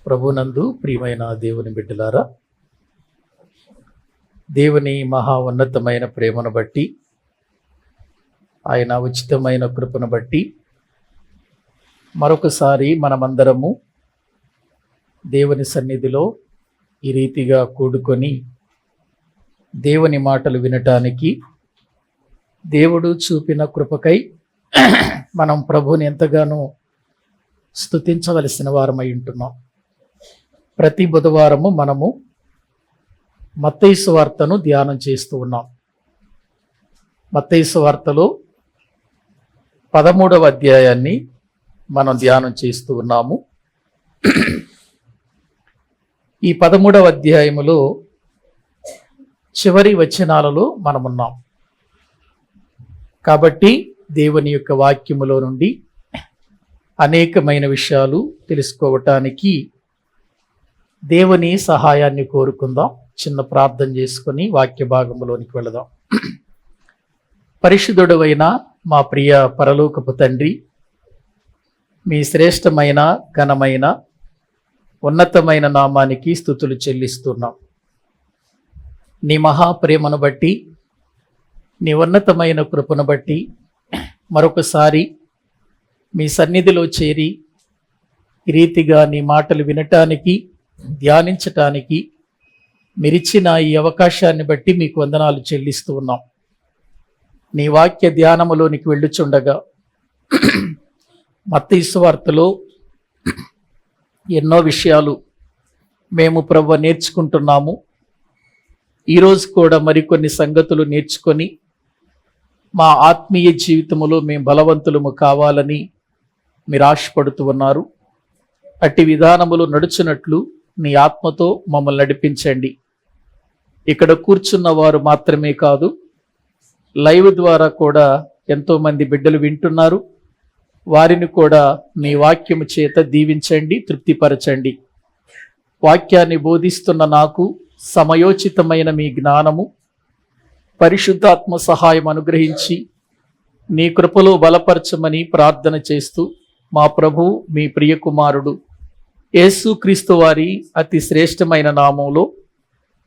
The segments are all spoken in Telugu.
ప్రభునందు ప్రియమైన దేవుని బిడ్డలారా, దేవుని మహా ఉన్నతమైన ప్రేమను బట్టి, ఆయన ఉచితమైన కృపను బట్టి మరొకసారి మనమందరము దేవుని సన్నిధిలో ఈ రీతిగా కూడుకొని దేవుని మాటలు వినటానికి దేవుడు చూపిన కృపకై మనం ప్రభువుని ఎంతగానో స్తుతించవలసిన వారమై ఉంటున్నాం. ప్రతి బుధవారము మనము మత్తయి సువార్తను ధ్యానం చేస్తూ ఉన్నాం. మత్తయి సువార్తలో 13వ అధ్యాయాన్ని మనం ధ్యానం చేస్తూ ఉన్నాము. ఈ 13వ అధ్యాయములో చివరి వచనాలలో మనమున్నాం. కాబట్టి దేవుని యొక్క వాక్యములో నుండి అనేకమైన విషయాలు తెలుసుకోవటానికి దేవుని సహాయాన్ని కోరుకుందాం. చిన్న ప్రార్థన చేసుకొని వాక్య భాగంలోనికి వెళదాం. పరిశుద్ధుడవైన మా ప్రియ పరలోకపు తండ్రి, మీ శ్రేష్టమైన ఘనమైన ఉన్నతమైన నామానికి స్తుతులు చెల్లిస్తున్నాం. నీ మహాప్రేమను బట్టి, నీ ఉన్నతమైన కృపను బట్టి మరొకసారి మీ సన్నిధిలో చేరి ఈ రీతిగా నీ మాటలు వినటానికి, ధ్యానించటానికి మీరిచ్చిన ఈ అవకాశాన్ని బట్టి మీకు వందనాలు చెల్లిస్తూ ఉన్నాం. నీ వాక్య ధ్యానములోనికి వెళ్ళుచుండగా మత్తయి సువార్తలో ఎన్నో విషయాలు మేము ప్రభువు నేర్చుకుంటున్నాము. ఈరోజు కూడా మరికొన్ని సంగతులు నేర్చుకొని మా ఆత్మీయ జీవితంలో మేము బలవంతులము కావాలని మీరు ఆశపడుతూ ఉన్నారు. అట్టి విధానములు నడుచున్నట్లు నీ ఆత్మతో మమ్మల్ని నడిపించండి. ఇక్కడ కూర్చున్న వారు మాత్రమే కాదు, లైవ్ ద్వారా కూడా ఎంతోమంది బిడ్డలు వింటున్నారు. వారిని కూడా మీ వాక్యము చేత దీవించండి, తృప్తిపరచండి. వాక్యాన్ని బోధిస్తున్న నాకు సమయోచితమైన మీ జ్ఞానము, పరిశుద్ధాత్మ సహాయం అనుగ్రహించి నీ కృపలో బలపరచమని ప్రార్థన చేస్తూ మా ప్రభు, మీ ప్రియ కుమారుడు యేసుక్రీస్తు వారి అతి శ్రేష్టమైన నామంలో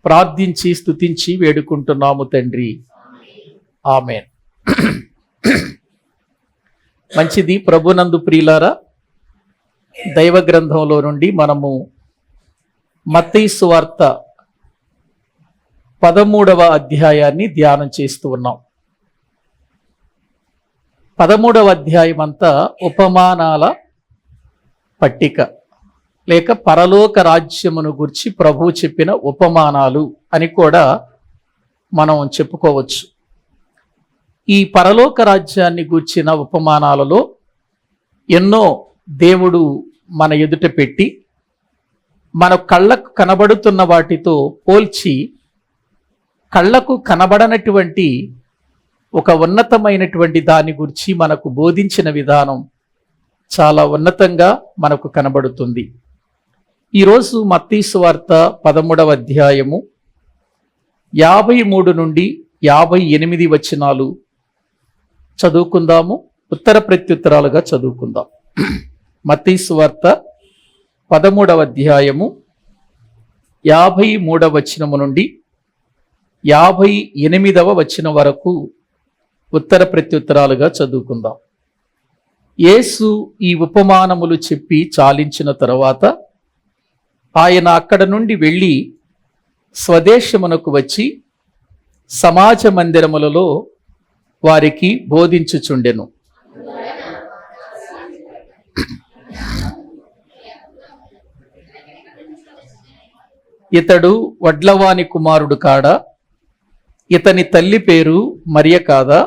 ప్రార్థించి స్తుతించి వేడుకుంటున్నాము తండ్రి, ఆమేన్. మంచిది. ప్రభునందు ప్రియులారా, దైవ గ్రంథంలో నుండి మనము మత్తయి సువార్త 13వ అధ్యాయాన్ని ధ్యానం చేస్తూ ఉన్నాం. 13వ అధ్యాయం అంతా ఉపమానాల పట్టిక, లేక పరలోక రాజ్యమును గురించి ప్రభువు చెప్పిన ఉపమానాలు అని కూడా మనం చెప్పుకోవచ్చు. ఈ పరలోక రాజ్యాన్ని గూర్చిన ఉపమానాలలో ఎన్నో దేవుడు మన ఎదుట పెట్టి మన కళ్ళకు కనబడుతున్న వాటితో పోల్చి కళ్ళకు కనబడనటువంటి ఒక ఉన్నతమైనటువంటి దాని గురించి మనకు బోధించిన విధానం చాలా ఉన్నతంగా మనకు కనబడుతుంది. ఈరోజు మత్తయి సువార్త 13వ అధ్యాయము 53 నుండి 58 వచనాలు చదువుకుందాము. ఉత్తర ప్రత్యుత్తరాలుగా చదువుకుందాం. మత్తయి సువార్త 13వ అధ్యాయము 53వ వచనము నుండి 58వ వచనం వరకు ఉత్తర ప్రత్యుత్తరాలుగా చదువుకుందాం. యేసు ఈ ఉపమానములు చెప్పి చాలించిన తరువాత ఆయన అక్కడ నుండి వెళ్ళి స్వదేశమునకు వచ్చి సమాజ మందిరములలో వారికి బోధించుచుండెను. ఇతడు వడ్లవాని కుమారుడు కాడా? ఇతని తల్లి పేరు మరియ కాదా?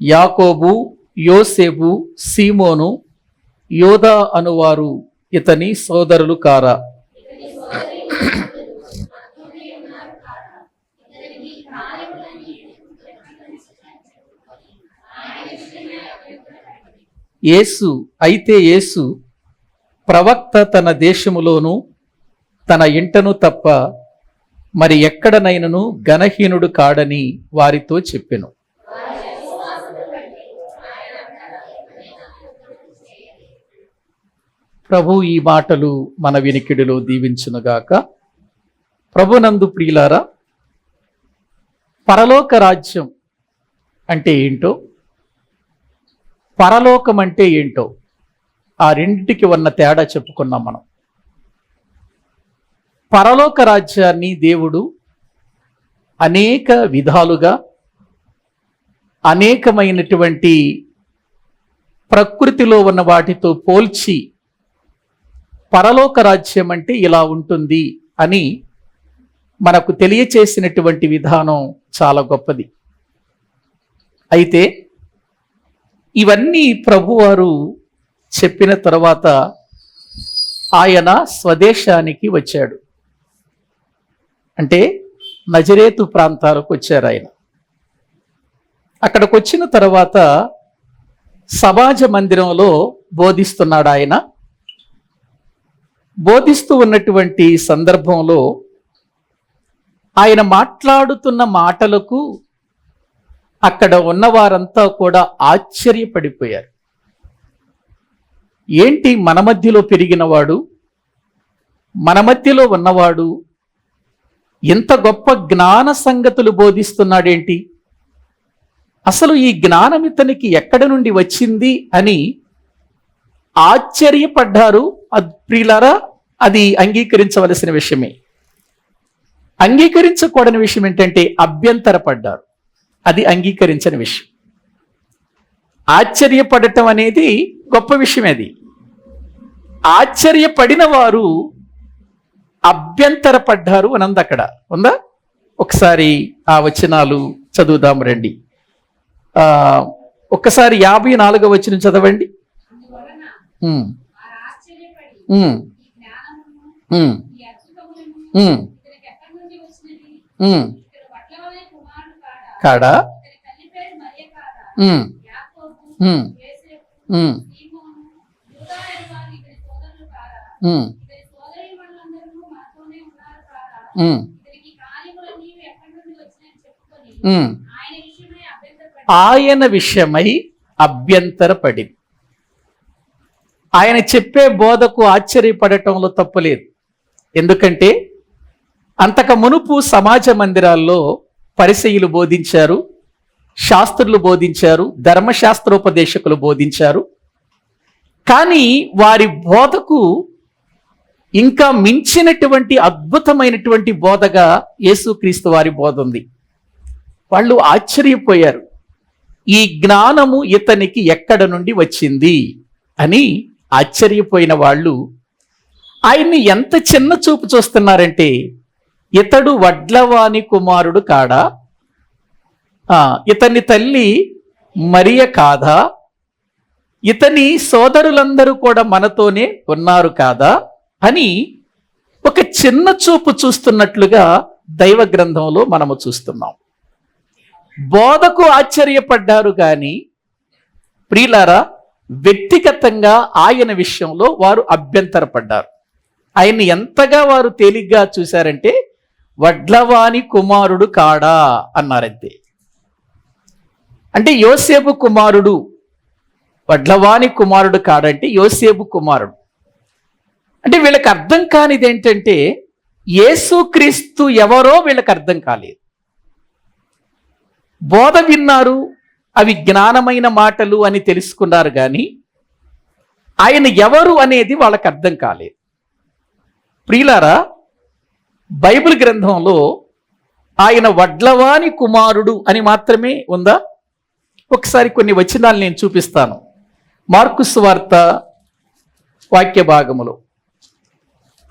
యాకోబు, యోసేపు, సీమోను, యోదా అనువారు ఇతని సోదరులు కారా? యేసు ప్రవక్త తన దేశములోను తన ఇంటను తప్ప మరి ఎక్కడనైనను ఘనహీనుడు కాడని వారితో చెప్పెను. ప్రభు ఈ మాటలు మన వినికిడిలో దీవించునుగాక. ప్రభునందు ప్రియులారా, పరలోక రాజ్యం అంటే ఏంటో, పరలోకం అంటే ఏంటో, ఆ రెండింటికి ఉన్న తేడా చెప్పుకున్నాం మనం. పరలోక రాజ్యాన్ని దేవుడు అనేక విధాలుగా, అనేకమైనటువంటి ప్రకృతిలో ఉన్న వాటితో పోల్చి పరలోక రాజ్యం అంటే ఇలా ఉంటుంది అని మనకు తెలియచేసినటువంటి విధానం చాలా గొప్పది. అయితే ఇవన్నీ ప్రభువారు చెప్పిన తర్వాత ఆయన స్వదేశానికి వచ్చాడు. అంటే నజరేతు ప్రాంతాలకు వచ్చారు ఆయన. అక్కడికి వచ్చిన తర్వాత సమాజ మందిరంలో బోధిస్తున్నాడు ఆయన. బోధిస్తూ ఉన్నటువంటి సందర్భంలో ఆయన మాట్లాడుతున్న మాటలకు అక్కడ ఉన్నవారంతా కూడా ఆశ్చర్యపడిపోయారు. ఏంటి, మన మధ్యలో పెరిగినవాడు, మన మధ్యలో ఉన్నవాడు ఇంత గొప్ప జ్ఞాన సంగతులు బోధిస్తున్నాడేంటి, అసలు ఈ జ్ఞానం ఇతనికి ఎక్కడి నుండి వచ్చింది అని ఆశ్చర్యపడ్డారు. ప్రియులారా, అది అంగీకరించవలసిన విషయమే. అంగీకరించకూడని విషయం ఏంటంటే అభ్యంతరపడ్డారు. అది అంగీకరించని విషయం. ఆశ్చర్యపడటం అనేది గొప్ప విషయం. అది ఆశ్చర్యపడిన వారు అభ్యంతరపడ్డారు అనంది అక్కడ ఉందా? ఒకసారి ఆ వచనాలు చదువుదాం రండి. ఒక్కసారి 54వ వచనం చదవండి. కాడా ఆయన విషయమై అభ్యంతరపడి, ఆయన చెప్పే బోధకు ఆశ్చర్యపడటంలో తప్పులేదు. ఎందుకంటే అంతకు మునుపు సమాజ మందిరాల్లో పరిసయ్యులు బోధించారు, శాస్త్రులు బోధించారు, ధర్మశాస్త్రోపదేశకులు బోధించారు. కానీ వారి బోధకు ఇంకా మించినటువంటి అద్భుతమైనటువంటి బోధగా యేసుక్రీస్తు వారి బోధ ఉంది. వాళ్ళు ఆశ్చర్యపోయారు, ఈ జ్ఞానము ఇతనికి ఎక్కడ నుండి వచ్చింది అని ఆశ్చర్యపోయిన వాళ్ళు ఆయన్ని ఎంత చిన్న చూపు చూస్తున్నారంటే, ఇతడు వడ్లవాని కుమారుడు కాడా, ఇతని తల్లి మరియ కాదా, ఇతని సోదరులందరూ కూడా మనతోనే ఉన్నారు కాదా అని ఒక చిన్న చూపు చూస్తున్నట్లుగా దైవ గ్రంథంలో మనము చూస్తున్నాం. బోధకు ఆశ్చర్యపడ్డారు కానీ ప్రియులారా, వ్యక్తిగతంగా ఆయన విషయంలో వారు అభ్యంతరపడ్డారు. ఆయన్ని ఎంతగా వారు తేలిగ్గా చూశారంటే, వడ్లవాని కుమారుడు కాడా అన్నారంతే. అంటే యోసేపు కుమారుడు, వడ్లవాని కుమారుడు కాడంటే యోసేపు కుమారుడు. అంటే వీళ్ళకి అర్థం కానిది ఏంటంటే, యేసుక్రీస్తు ఎవరో వీళ్ళకి అర్థం కాలేదు. బోధ విన్నారు, అవి జ్ఞానమైన మాటలు అని తెలుసుకున్నారు కానీ ఆయన ఎవరు అనేది వాళ్ళకి అర్థం కాలేదు. ప్రియులారా, బైబిల్ గ్రంథంలో ఆయన వడ్లవాని కుమారుడు అని మాత్రమే ఉందా? ఒకసారి కొన్ని వచనాలు నేను చూపిస్తాను. మార్కు సువార్త వాక్య భాగములో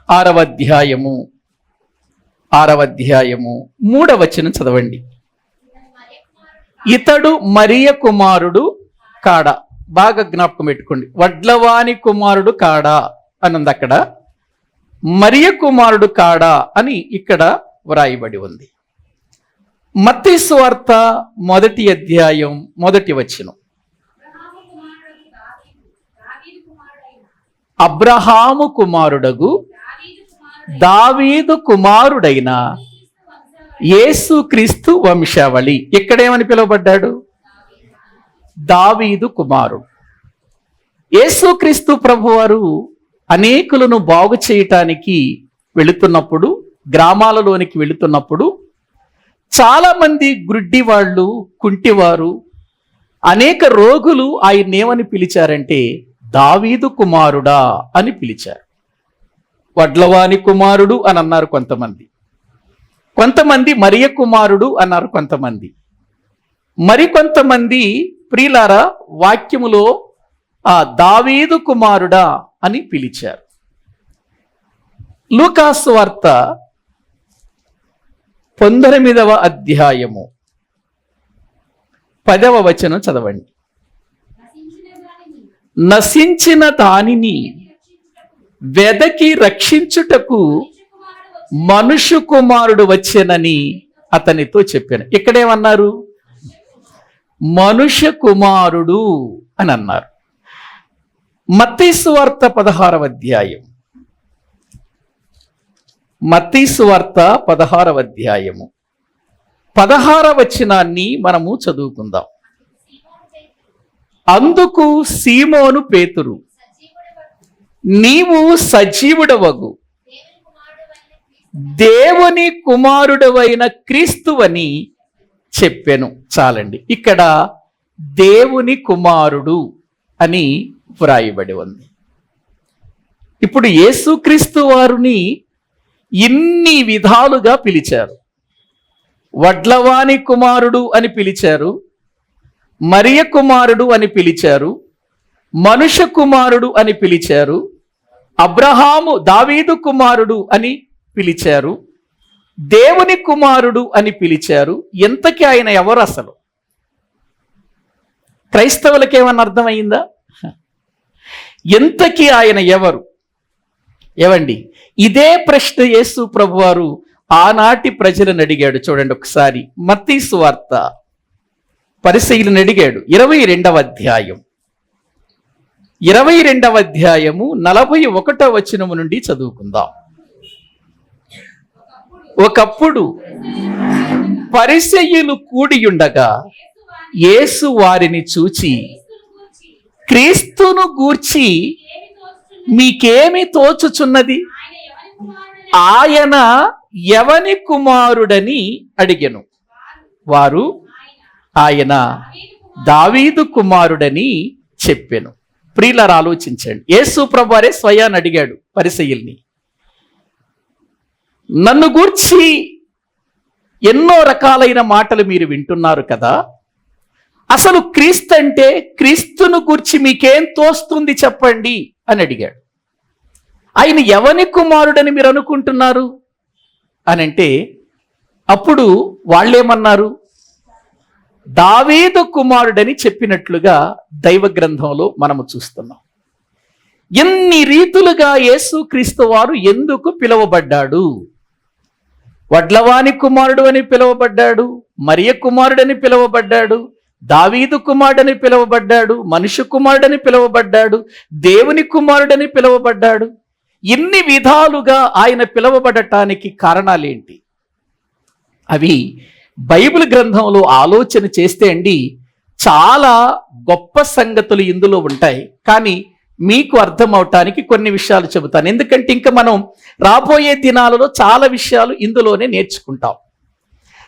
6వ అధ్యాయము 3వ వచనం చదవండి. ఇతడు మరియ కుమారుడు కాడా, బాగా జ్ఞాపకం పెట్టుకోండి. వడ్లవాని కుమారుడు కాడా అన్నది అక్కడ, మరియ కుమారుడు కాడా అని ఇక్కడ వ్రాయబడి ఉంది. మత్తయి సువార్త 1వ అధ్యాయం 1వ వచనం. అబ్రహాము కుమారుడగు దావీదు కుమారుడైన యేసుక్రీస్తు వంశావళి. ఇక్కడేమని పిలువబడ్డాడు? దావీదు కుమారుడు. యేసుక్రీస్తు ప్రభువారు అనేకులను బాగు చేయటానికి వెళుతున్నప్పుడు, గ్రామాలలోనికి వెళుతున్నప్పుడు చాలామంది గ్రుడ్డి వాళ్ళు, కుంటివారు, అనేక రోగులు ఆయన్నేమని పిలిచారంటే దావీదు కుమారుడా అని పిలిచారు. వడ్లవాని కుమారుడు అని అన్నారు కొంతమంది, కొంతమంది మరియ కుమారుడు అన్నారు కొంతమంది, మరికొంతమంది ప్రియులారా వాక్యములో ఆ దావీదు కుమారుడా అని పిలిచారు. లూకాసు వార్త 19వ అధ్యాయము 10వ వచనం చదవండి. నశించిన దానిని వెదకి రక్షించుటకు మనుష్య కుమారుడు వచ్చెనని అతనితో చెప్పాను. ఇక్కడేమన్నారు? మనుష్య కుమారుడు అని అన్నారు. మత్తయి సువార్త 16వ అధ్యాయం, మత్తయి సువార్త 16వ అధ్యాయము 16వ వచనాన్ని మనము చదువుకుందాం. అందుకు సీమోను పేతురు, నీవు సజీవుడవగు దేవుని కుమారుడవైన క్రీస్తువని చెప్పెను. చాలండి, ఇక్కడ దేవుని కుమారుడు అని వ్రాయబడి ఉంది. ఇప్పుడు యేసుక్రీస్తు వారిని ఇన్ని విధాలుగా పిలిచారు. వడ్లవాని కుమారుడు అని పిలిచారు, మరియ కుమారుడు అని పిలిచారు, మనుష్య కుమారుడు అని పిలిచారు, అబ్రహాము దావీదు కుమారుడు అని పిలిచారు, దేవుని కుమారుడు అని పిలిచారు. ఎంతకీ ఆయన ఎవరు? అసలు క్రైస్తవులకి ఏమన్నా అర్థమైందా? ఎంతకీ ఆయన ఎవరు? ఏవండి, ఇదే ప్రశ్న యేసు ప్రభువారు ఆనాటి ప్రజలను అడిగాడు. చూడండి ఒకసారి, మత్తయి సువార్త పరిసయ్యులను అడిగాడు. 22వ అధ్యాయం 22వ అధ్యాయము 41వ వచనము నుండి చదువుకుందాం. ఒకప్పుడు పరిసయ్యులు కూడియుండగా యేసు వారిని చూచి, క్రీస్తును గూర్చి మీకేమి తోచుచున్నది? ఆయన ఎవని కుమారుడని అడిగెను. వారు ఆయన దావీదు కుమారుడని చెప్పెను. ప్రియులారా ఆలోచించండి, యేసు ప్రభువారే స్వయాన్ని అడిగాడు పరిసయ్యుల్ని, నన్ను గూర్చి ఎన్నో రకాలైన మాటలు మీరు వింటున్నారు కదా, అసలు క్రీస్తు అంటే, క్రీస్తును గూర్చి మీకేం తోస్తుంది చెప్పండి అని అడిగాడు. ఆయన ఎవని కుమారుడని మీరు అనుకుంటున్నారు అని అంటే, అప్పుడు వాళ్ళేమన్నారు? దావీదు కుమారుడని చెప్పినట్లుగా దైవ గ్రంథంలో మనము చూస్తున్నాం. ఎన్ని రీతులుగా యేసుక్రీస్తు వారు ఎందుకు పిలువబడ్డాడు? వడ్లవాని కుమారుడు అని పిలువబడ్డాడు, మరియ కుమారుడని పిలువబడ్డాడు, దావీదు కుమారుడని పిలువబడ్డాడు, మనుష్య కుమారుడని పిలువబడ్డాడు, దేవుని కుమారుడని పిలువబడ్డాడు. ఇన్ని విధాలుగా ఆయన పిలువబడటానికి కారణాలేంటి? అవి బైబిల్ గ్రంథంలో ఆలోచన చేస్తే అండి చాలా గొప్ప సంగతులు ఇందులో ఉంటాయి. కానీ మీకు అర్థం అవటానికి కొన్ని విషయాలు చెబుతాను, ఎందుకంటే ఇంకా మనం రాబోయే దినాలలో చాలా విషయాలు ఇందులోనే నేర్చుకుంటాం.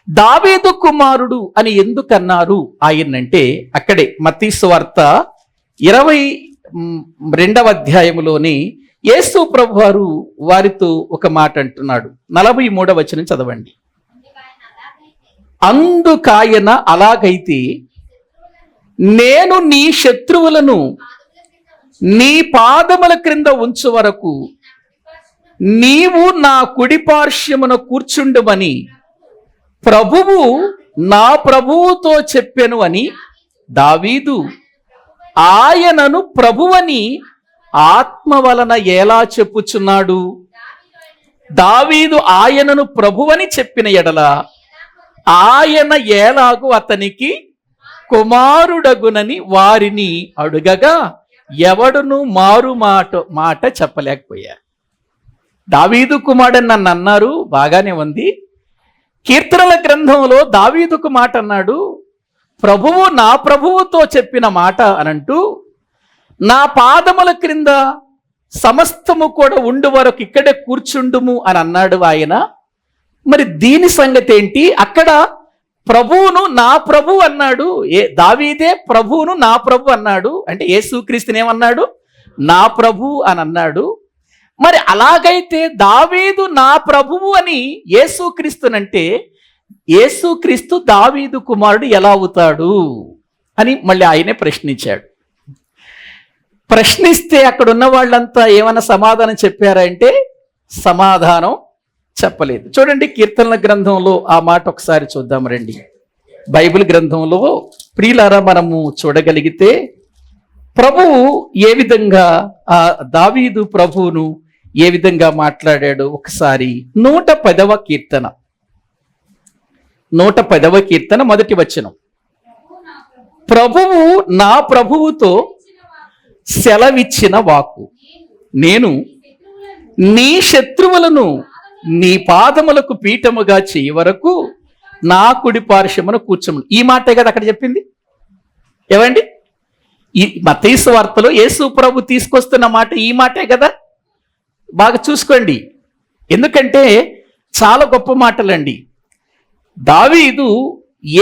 దావీదు కుమారుడు అని ఎందుకన్నారు ఆయన్నంటే, అక్కడే మత్తయి సువార్త 22వ అధ్యాయములోని యేసు ప్రభువారు వారితో ఒక మాట అంటున్నాడు. 43వ వచనం చదవండి. అందుకాయన అలాగైతే నేను నీ శత్రువులను నీ పాదముల క్రింద ఉంచు వరకు నీవు నా కుడి పార్శ్వమున కూర్చుండుమని ప్రభువు నా ప్రభువుతో చెప్పెను అని దావీదు ఆయనను ప్రభువని ఆత్మ వలన ఎలా చెప్పుచున్నాడు? దావీదు ఆయనను ప్రభువని చెప్పిన ఎడల ఆయన ఎలాగూ అతనికి కుమారుడగునని వారిని అడుగగా ఎవడును మారు మాట చెప్పలేకపోయారు. దావీదు కుమారుడని నన్ను అన్నారు, బాగానే ఉంది. కీర్తనల గ్రంథంలో దావీదుకు మాట అన్నాడు, ప్రభువు నా ప్రభువుతో చెప్పిన మాట అనంటూ నా పాదముల క్రింద సమస్తము కూడా ఉండు వరకు ఇక్కడే కూర్చుండుము అని అన్నాడు ఆయన. మరి దీని సంగతి ఏంటి? అక్కడ ప్రభువును నా ప్రభు అన్నాడు. దావీదే ప్రభువును నా ప్రభు అన్నాడు. అంటే యేసుక్రీస్తుని ఏమన్నాడు? నా ప్రభు అని అన్నాడు. మరి అలాగైతే దావీదు నా ప్రభువు అని యేసుక్రీస్తునంటే యేసుక్రీస్తు దావీదు కుమారుడు ఎలా అవుతాడు అని మళ్ళీ ఆయనే ప్రశ్నించాడు. ప్రశ్నిస్తే అక్కడ ఉన్న వాళ్ళంతా ఏమైనా సమాధానం చెప్పారంటే సమాధానం చెప్పలేదు. చూడండి, కీర్తనల గ్రంథంలో ఆ మాట ఒకసారి చూద్దాం రండి. బైబిల్ గ్రంథంలో ప్రియులారా మనము చూడగలిగితే ప్రభువు ఏ విధంగా ఆ దావీదు ప్రభువును ఏ విధంగా మాట్లాడాడు ఒకసారి. 110వ కీర్తన 110వ కీర్తన మొదటి వచనం. ప్రభువు నా ప్రభువుతో సెలవిచ్చిన వాక్కు, నేను నీ శత్రువులను నీ పాదములకు పీఠముగా చేయ వరకు నా కుడి పార్శ్వమున కూర్చోము. ఈ మాటే కదా అక్కడ చెప్పింది. ఏమండి, ఈ మత్తయి సువార్తలో యేసు ప్రభు తీసుకొస్తున్న మాట ఈ మాటే కదా. బాగా చూసుకోండి, ఎందుకంటే చాలా గొప్ప మాటలండి. దావీదు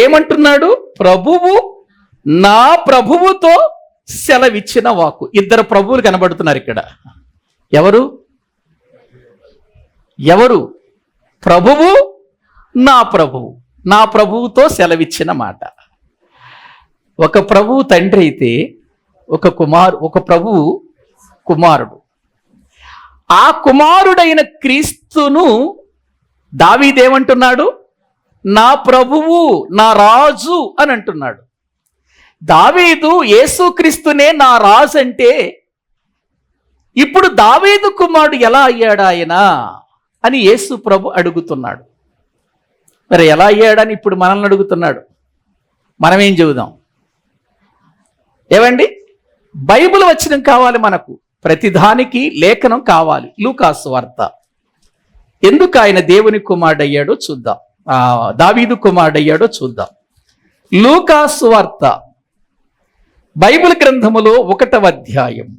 ఏమంటున్నాడు? ప్రభువు నా ప్రభువుతో సెలవిచ్చిన వాక్కు. ఇద్దరు ప్రభువులు కనబడుతున్నారు ఇక్కడ. ఎవరు ఎవరు? ప్రభువు నా ప్రభువు. నా ప్రభువుతో సెలవిచ్చిన మాట. ఒక ప్రభువు తండ్రి అయితే ఒక ప్రభువు కుమారుడు. ఆ కుమారుడైన క్రీస్తును దావీదేమంటున్నాడు? నా ప్రభువు, నా రాజు అని అంటున్నాడు. దావీదు యేసుక్రీస్తునే నా రాజు అంటే ఇప్పుడు దావీదు కుమారుడు ఎలా అయ్యాడు ఆయన అని యేసు ప్రభు అడుగుతున్నాడు. మరి ఎలా అయ్యాడని ఇప్పుడు మనల్ని అడుగుతున్నాడు. మనం ఏం చెబుదాం? ఏమండి, బైబిల్ వచనం కావాలి మనకు. ప్రతిదానికి లేఖనం కావాలి. లూకాసు వార్త. ఎందుకు ఆయన దేవుని కుమారుడయ్యాడో చూద్దాం. దావీదు కుమారుడయ్యాడో చూద్దాం. లూకాసు వార్త బైబిల్ గ్రంథములో 1వ అధ్యాయం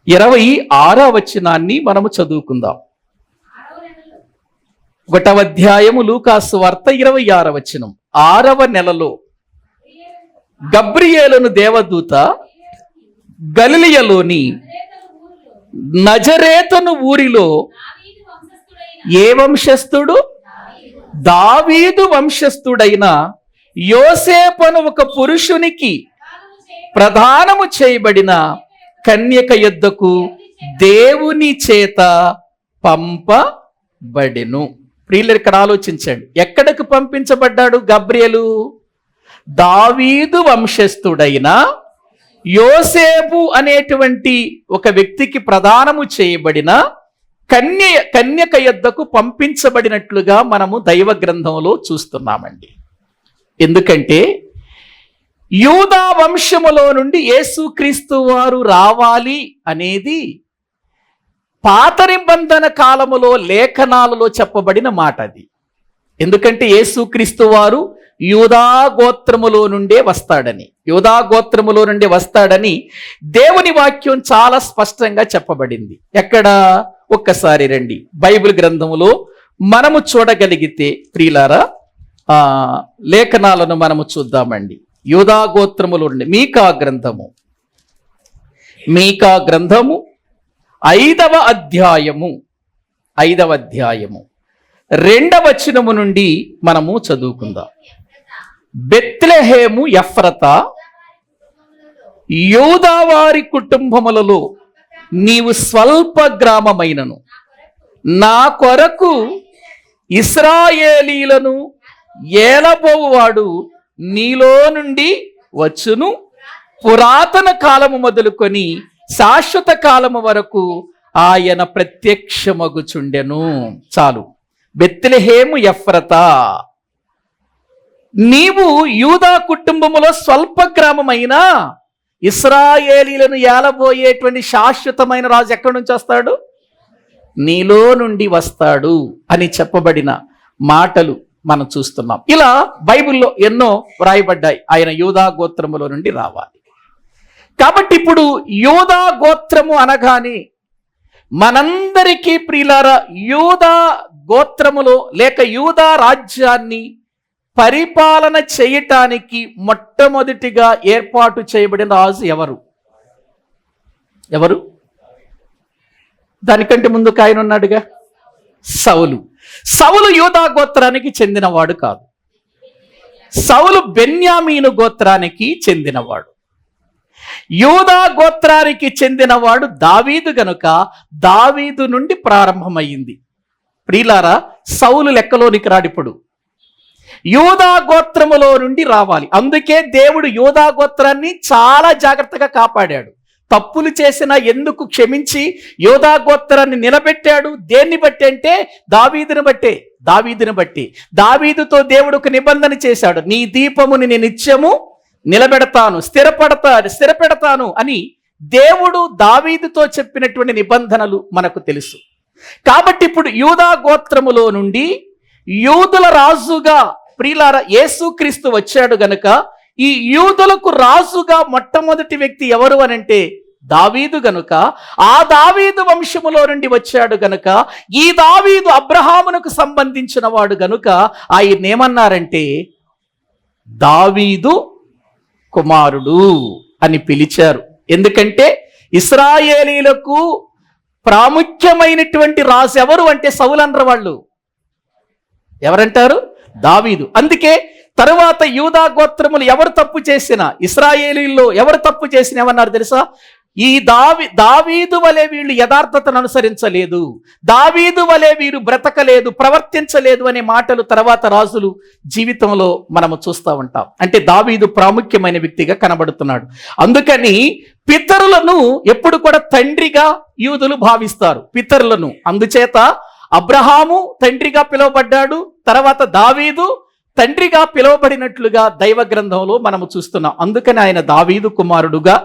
26వ వచనాన్ని మనము చదువుకుందాం. 1వ అధ్యాయము లూకాసు వార్త 26వ వచనం. 6వ నెలలో గబ్రియేలును దేవదూత గలిలయలోని నజరేతను ఊరిలో ఏ వంశస్థుడు? దావీదు వంశస్థుడైన యోసేపును ఒక పురుషునికి ప్రదానము చేయబడిన కన్యక యొద్దకు దేవుని చేత పంపబడెను. ప్రియులు, ఇక్కడ ఆలోచించండి. ఎక్కడికి పంపించబడ్డాడు గబ్రియేలు? దావీదు వంశస్థుడైన యోసేపు అనేటువంటి ఒక వ్యక్తికి ప్రదానము చేయబడిన కన్యక యొద్దకు పంపించబడినట్లుగా మనము దైవ గ్రంథంలో చూస్తున్నామండి. ఎందుకంటే యూదా వంశములో నుండి యేసుక్రీస్తు వారు రావాలి అనేది పాత నిబంధన కాలములో లేఖనాలలో చెప్పబడిన మాట అది. ఎందుకంటే యేసుక్రీస్తు వారు యూదా గోత్రములో నుండే వస్తాడని దేవుని వాక్యం చాలా స్పష్టంగా చెప్పబడింది. ఎక్కడ? ఒక్కసారి రండి బైబిల్ గ్రంథములో మనము చూడగలిగితే ప్రియులారా లేఖనాలను మనము చూద్దామండి. యూదా గోత్రములో నుండి మీకా గ్రంథము 5వ అధ్యాయము 2వ వచనము నుండి మనము చదువుకుందాం. బెత్లెహేము ఎఫ్రతా యూదా వారి కుటుంబములలో నీవు స్వల్ప గ్రామమైనను నా కొరకు ఇశ్రాయేలీలను ఏలబోవువాడు నీలో నుండి వచ్చును. పురాతన కాలము మొదలుకొని శాశ్వత కాలము వరకు ఆయన ప్రత్యక్షమగుచుండెను. చాలు. బెత్లెహేము ఎఫ్రతా, నీవు యూదా కుటుంబములో స్వల్ప గ్రామమైనా ఇశ్రాయేలీలను ఏలబోయేటువంటి శాశ్వతమైన రాజు ఎక్కడి నుంచి వస్తాడు? నీలో నుండి వస్తాడు అని చెప్పబడిన మాటలు మనం చూస్తున్నాం. ఇలా బైబిల్లో ఎన్నో వ్రాయబడ్డాయి. ఆయన యూదా గోత్రములో నుండి రావాలి. కాబట్టి ఇప్పుడు యూదా గోత్రము అనగానే మనందరికీ ప్రియులారా, యూదా గోత్రములో లేక యూదా రాజ్యాన్ని పరిపాలన చేయటానికి మొట్టమొదటిగా ఏర్పాటు చేయబడిన రాజు ఎవరు? దానికంటే ముందుకు ఆయన ఉన్నాడుగా, సౌలు యూదా గోత్రానికి చెందినవాడు కాదు. సౌలు బెన్యామీను గోత్రానికి చెందినవాడు. యూదా గోత్రానికి చెందినవాడు దావీదు గనుక దావీదు నుండి ప్రారంభమైంది. ప్రియులారా, సౌలు లెక్కలోనికి రాడిప్పుడు, యూదా గోత్రములో నుండి రావాలి. అందుకే దేవుడు యూదా గోత్రాన్ని చాలా జాగ్రత్తగా కాపాడాడు. తప్పులు చేసినా ఎందుకు క్షమించి యూదా గోత్రాన్ని నిలబెట్టాడు? దేన్ని బట్టి అంటే దావీదుని బట్టి. దావీదుతో దేవుడు ఒక నిబంధన చేశాడు, నీ దీపముని నేను నిత్యము నిలబెడతాను, స్థిరపెడతాను అని దేవుడు దావీదుతో చెప్పినటువంటి నిబంధనలు మనకు తెలుసు. కాబట్టి ఇప్పుడు యూదా గోత్రములో నుండి యూదుల రాజుగా ప్రియులారా యేసుక్రీస్తు వచ్చాడు గనుక ఈ యూదులకు రాజుగా మొట్టమొదటి వ్యక్తి ఎవరు అనంటే దావీదు గనుక, ఆ దావీదు వంశములో నుండి వచ్చాడు గనుక, ఈ దావీదు అబ్రహామునకు సంబంధించిన వాడు గనుక ఆయన ఏమన్నారంటే దావీదు కుమారుడు అని పిలిచారు. ఎందుకంటే ఇశ్రాయేలీలకు ప్రాముఖ్యమైనటువంటి రాజు ఎవరు అంటే సౌలు అనరు వాళ్ళు. ఎవరంటారు? దావీదు. అందుకే తరువాత యూదా గోత్రములు ఎవరు తప్పు చేసినా, ఇశ్రాయేలీల్లో ఎవరు తప్పు చేసినా ఏమన్నారు తెలుసా? ఈ దావీదు వలె వీళ్ళు యథార్థతను అనుసరించలేదు, దావీదు వలె వీరు బ్రతకలేదు, ప్రవర్తించలేదు అనే మాటలు తర్వాత రాజులు జీవితంలో మనము చూస్తూ ఉంటాం. అంటే దావీదు ప్రాముఖ్యమైన వ్యక్తిగా కనబడుతున్నాడు. అందుకని పితరులను ఎప్పుడు కూడా తండ్రిగా యూదులు భావిస్తారు, పితరులను. అందుచేత అబ్రహాము తండ్రిగా పిలువబడ్డాడు, తర్వాత దావీదు తండ్రిగా పిలువబడినట్లుగా దైవ గ్రంథంలో మనము చూస్తున్నాం. అందుకని ఆయన దావీదు కుమారుడుగా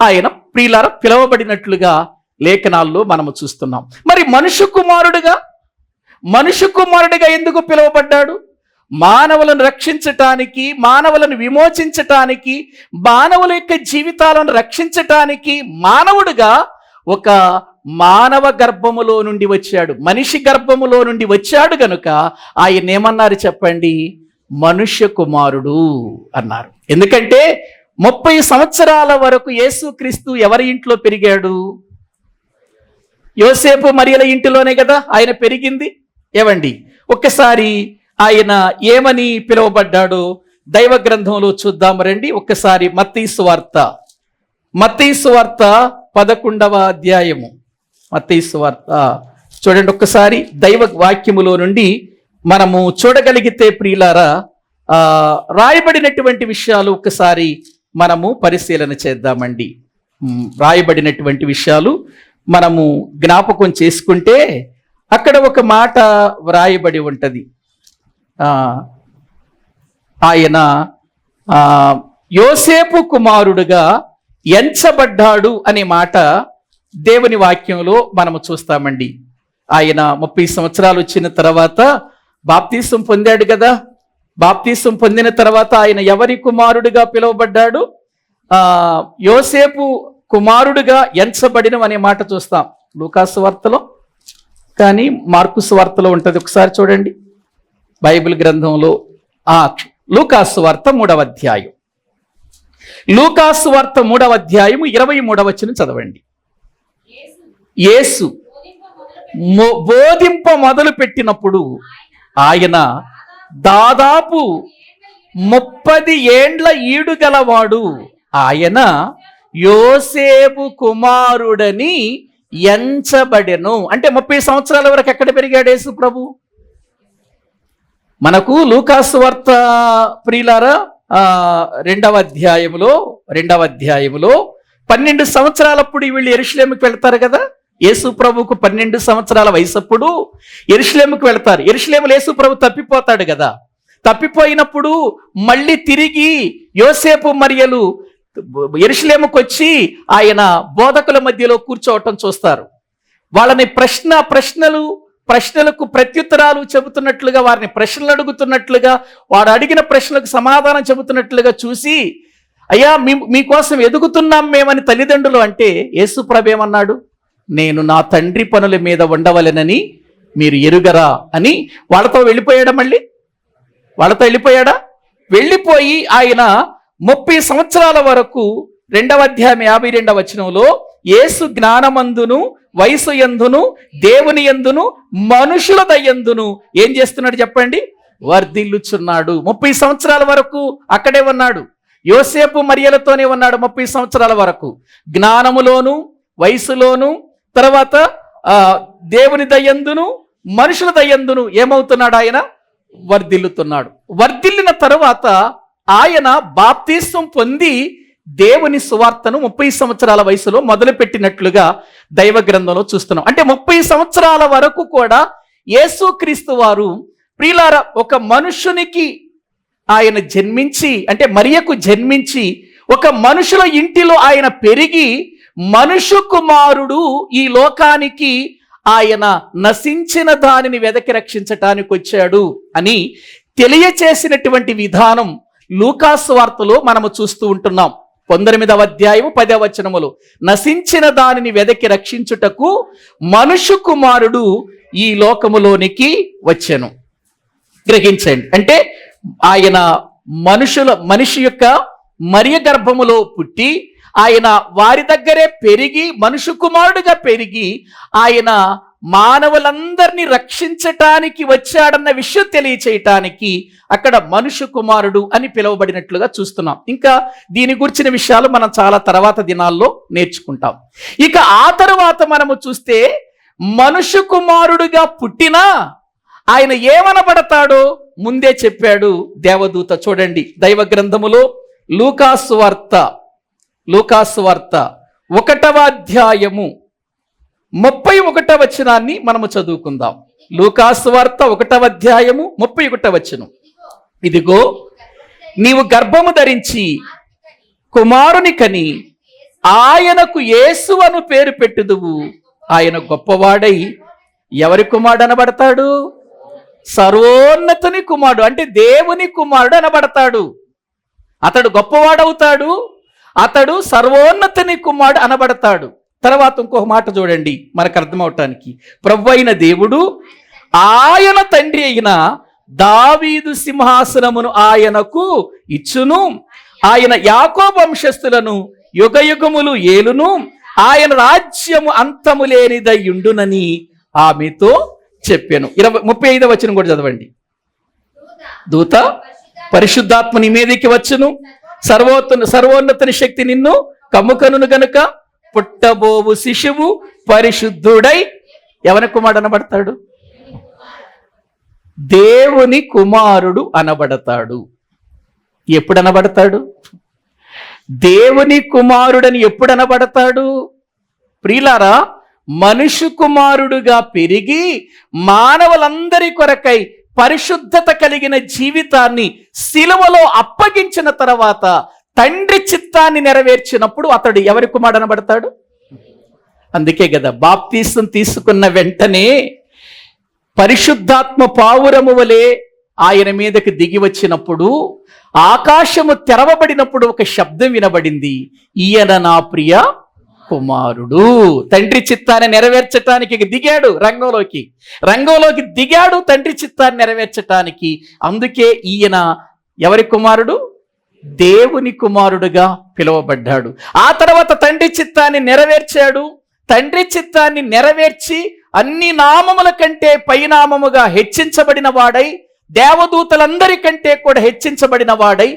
ఆయన ప్రియులారా పిలువబడినట్లుగా లేఖనాల్లో మనము చూస్తున్నాం. మరి మనుష్య కుమారుడిగా ఎందుకు పిలువబడ్డాడు? మానవులను రక్షించటానికి, మానవులను విమోచించటానికి, మానవుల యొక్క జీవితాలను రక్షించటానికి మానవుడుగా ఒక మానవ గర్భములో నుండి వచ్చాడు, మనిషి గర్భములో నుండి వచ్చాడు గనుక ఆయన ఏమన్నారు చెప్పండి? మనుష్య కుమారుడు అన్నారు. ఎందుకంటే 30 సంవత్సరాల వరకు యేసుక్రీస్తు ఎవరి ఇంట్లో పెరిగాడు? యోసేపు మరియల ఇంటిలోనే కదా ఆయన పెరిగింది. ఏవండి, ఒక్కసారి ఆయన ఏమని పిలువబడ్డాడు దైవ గ్రంథంలో చూద్దాం రండి. ఒక్కసారి మత్తయి సువార్త 11వ అధ్యాయము, మత్తయి సువార్త చూడండి. ఒక్కసారి దైవ వాక్యములో నుండి మనము చూడగలిగితే ప్రియులారా, రాయబడినటువంటి విషయాలు ఒక్కసారి మనము పరిశీలన చేద్దామండి. రాయబడినటువంటి విషయాలు మనము జ్ఞాపకం చేసుకుంటే అక్కడ ఒక మాట వ్రాయబడి ఉంటది. ఆయన యోసేపు కుమారుడుగా ఎంచబడ్డాడు అనే మాట దేవుని వాక్యంలో మనము చూస్తామండి. ఆయన 30 సంవత్సరాలు వచ్చిన తర్వాత బాప్తీసం పొందాడు కదా. బాప్తీసం పొందిన తర్వాత ఆయన ఎవరి కుమారుడిగా పిలువబడ్డాడు? యోసేపు కుమారుడిగా ఎంచబడిన అనే మాట చూస్తాం లూకాసు వార్తలో, కానీ మార్కుసు వార్తలో ఉంటుంది. ఒకసారి చూడండి బైబిల్ గ్రంథంలో. లూకాసు వార్త 3వ అధ్యాయం, లూకాసు వార్త 3వ అధ్యాయం 23వ వచనం చదవండి. యేసు బోధింప మొదలు పెట్టినప్పుడు ఆయన దాదాపు 30 ఏండ్ల ఈడు గలవాడు. ఆయన యోసేపు కుమారుడని ఎంచబడెను. అంటే 30 సంవత్సరాల వరకు ఎక్కడ పెరిగాడు యేసు ప్రభు? మనకు లూకాసు వార్త ప్రియులారా 2వ అధ్యాయములో 12 సంవత్సరాలప్పుడు వీళ్ళు యెరూషలేముకి వెళ్తారు కదా. యేసు ప్రభుకు 12 సంవత్సరాల వయసప్పుడు యెరూషలేముకు వెళ్తారు. యెరూషలేములో యేసు ప్రభు తప్పిపోతాడు కదా. తప్పిపోయినప్పుడు మళ్ళీ తిరిగి యోసేపు మరియలు యెరూషలేముకు వచ్చి ఆయన బోధకుల మధ్యలో కూర్చోవటం చూస్తారు. వాళ్ళని ప్రశ్నలకు ప్రత్యుత్తరాలు చెబుతున్నట్లుగా, వారిని ప్రశ్నలు అడుగుతున్నట్లుగా, వాడు అడిగిన ప్రశ్నలకు సమాధానం చెబుతున్నట్లుగా చూసి అయ్యా మీకోసం ఎదుగుతున్నాం మేమని తల్లిదండ్రులు అంటే యేసు ప్రభు ఏమన్నాడు? నేను నా తండ్రి పనుల మీద ఉండవలెనని మీరు ఎరుగరా అని వాళ్ళతో వెళ్ళిపోయాడా? మళ్ళీ వాళ్ళతో వెళ్ళిపోయాడా? వెళ్ళిపోయి ఆయన 30 సంవత్సరాల వరకు 2వ అధ్యాయం 52వ వచనంలో యేసు జ్ఞానమందును వయసు యందును దేవుని యందును మనుషుల దయందును ఏం చేస్తున్నాడు చెప్పండి? వర్ధిల్లుచున్నాడు. 30 సంవత్సరాల వరకు అక్కడే ఉన్నాడు. యోసేపు మరియలతోనే ఉన్నాడు 30 సంవత్సరాల వరకు. జ్ఞానములోను వయసులోను తర్వాత దేవుని దయందును మనుషుల దయందును ఏమవుతున్నాడు? ఆయన వర్ధిల్లుతున్నాడు. వర్ధిల్లిన తరువాత ఆయన బాప్తిస్మం పొంది దేవుని సువార్తను 30 సంవత్సరాల వయసులో మొదలుపెట్టినట్లుగా దైవ గ్రంథంలో చూస్తున్నాం. అంటే 30 సంవత్సరాల వరకు కూడా యేసుక్రీస్తు వారు ప్రియులారా ఒక మనుషునికి ఆయన జన్మించి, అంటే మరియకు జన్మించి ఒక మనుషుల ఇంటిలో ఆయన పెరిగి మనుషు కుమారుడు ఈ లోకానికి ఆయన నశించిన దానిని వెదకి రక్షించటానికి వచ్చాడు అని తెలియచేసినటువంటి విధానం లూకాసు వార్తలో మనము చూస్తూ ఉంటున్నాం. 19వ అధ్యాయం 10వ వచనములో నశించిన దానిని వెదకి రక్షించుటకు మనుషు కుమారుడు ఈ లోకములోనికి వచ్చెను. గ్రహించండి, అంటే ఆయన మనిషి యొక్క మరియ గర్భములో పుట్టి ఆయన వారి దగ్గరే పెరిగి మనుషు కుమారుడుగా పెరిగి ఆయన మానవులందరినీ రక్షించటానికి వచ్చాడన్న విషయం తెలియచేయటానికి అక్కడ మనుషు కుమారుడు అని పిలువబడినట్లుగా చూస్తున్నాం. ఇంకా దీని గురించిన విషయాలు మనం చాలా తర్వాత దినాల్లో నేర్చుకుంటాం. ఇక ఆ తరువాత మనము చూస్తే మనుషు కుమారుడుగా పుట్టినా ఆయన ఏమనబడతాడో ముందే చెప్పాడు దేవదూత. చూడండి దైవ గ్రంథములో లూకాసు వార్త 1వ అధ్యాయము 31వ వచనాన్ని మనము చదువుకుందాం. లూకాసు వార్త 1వ అధ్యాయము 31వ వచనం. ఇదిగో నీవు గర్భము ధరించి కుమారుని కని ఆయనకు యేసు అను పేరు పెట్టుదువు. ఆయన గొప్పవాడై ఎవరి కుమారుడు అనబడతాడు? సర్వోన్నతుని కుమారుడు, అంటే దేవుని కుమారుడు అనబడతాడు. అతడు గొప్పవాడవుతాడు, అతడు సర్వోన్నతుని కుమారుడు అనబడతాడు. తర్వాత ఇంకొక మాట చూడండి మనకు అర్థమవటానికి. ప్రభువైన దేవుడు ఆయన తండ్రి అయిన దావీదు సింహాసనమును ఆయనకు ఇచ్చును, ఆయన యాకోబు వంశస్థులను యుగయుగములు ఏలును, ఆయన రాజ్యము అంతము లేనిదయుండునని ఆమెతో చెప్పాను. 35వ వచనం కూడా చదవండి. దూత పరిశుద్ధాత్మ నీ మీదికి వచ్చును, సర్వోన్నతుని శక్తి నిన్ను కమ్ముకనును గనుక పుట్టబోవు శిశువు పరిశుద్ధుడై ఎవరి కుమారుడు అనబడతాడు? దేవుని కుమారుడు అనబడతాడు. ఎప్పుడు అనబడతాడు? దేవుని కుమారుడని ఎప్పుడు అనబడతాడు? ప్రియులారా, మనుషు కుమారుడుగా పెరిగి మానవులందరి కొరకై పరిశుద్ధత కలిగిన జీవితాన్ని శిలువలో అప్పగించిన తర్వాత తండ్రి చిత్తాన్ని నెరవేర్చినప్పుడు అతడు ఎవరి కుమారుడు అనబడతాడు? అందుకే కదా బాప్తిసం తీసుకున్న వెంటనే పరిశుద్ధాత్మ పావురము వలె ఆయన మీదకి దిగి వచ్చినప్పుడు ఆకాశము తెరవబడినప్పుడు ఒక శబ్దం వినబడింది, ఈయన నా ప్రియ కుమారుడు. తండ్రి చిత్తాన్ని నెరవేర్చటానికి దిగాడు, రంగంలోకి దిగాడు తండ్రి చిత్తాన్ని నెరవేర్చటానికి. అందుకే ఈయన ఎవరి కుమారుడు? దేవుని కుమారుడుగా పిలువబడ్డాడు. ఆ తర్వాత తండ్రి చిత్తాన్ని నెరవేర్చాడు. తండ్రి చిత్తాన్ని నెరవేర్చి అన్ని నామముల కంటే పైనామముగా హెచ్చించబడిన వాడై, దేవదూతలందరికంటే కూడా హెచ్చించబడిన వాడై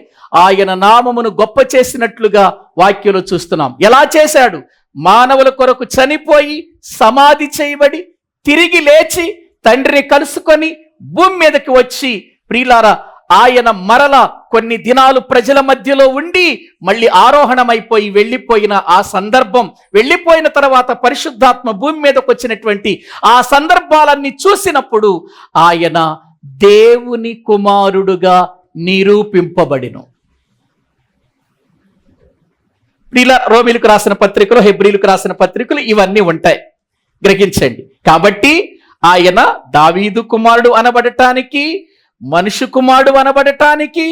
ఆయన నామమును గొప్ప చేసినట్లుగా వాక్యంలో చూస్తున్నాం. ఎలా చేశాడు? మానవుల కొరకు చనిపోయి సమాధి చేయబడి తిరిగి లేచి తండ్రిని కలుసుకొని భూమి మీదకి వచ్చి ప్రియులారా ఆయన మరల కొన్ని దినాలు ప్రజల మధ్యలో ఉండి మళ్ళీ ఆరోహణమైపోయి వెళ్ళిపోయిన ఆ సందర్భం, వెళ్ళిపోయిన తర్వాత పరిశుద్ధాత్మ భూమి మీదకి వచ్చినటువంటి ఆ సందర్భాలన్నీ చూసినప్పుడు ఆయన దేవుని కుమారుడుగా నిరూపింపబడిను. రోమీలకు రాసిన పత్రికలు, హెబ్రీలకు రాసిన పత్రికలు ఇవన్నీ ఉంటాయి, గ్రహించండి. కాబట్టి ఆయన దావీదు కుమారుడు అనబడటానికి, మనుషు కుమారుడు అనబడటానికి,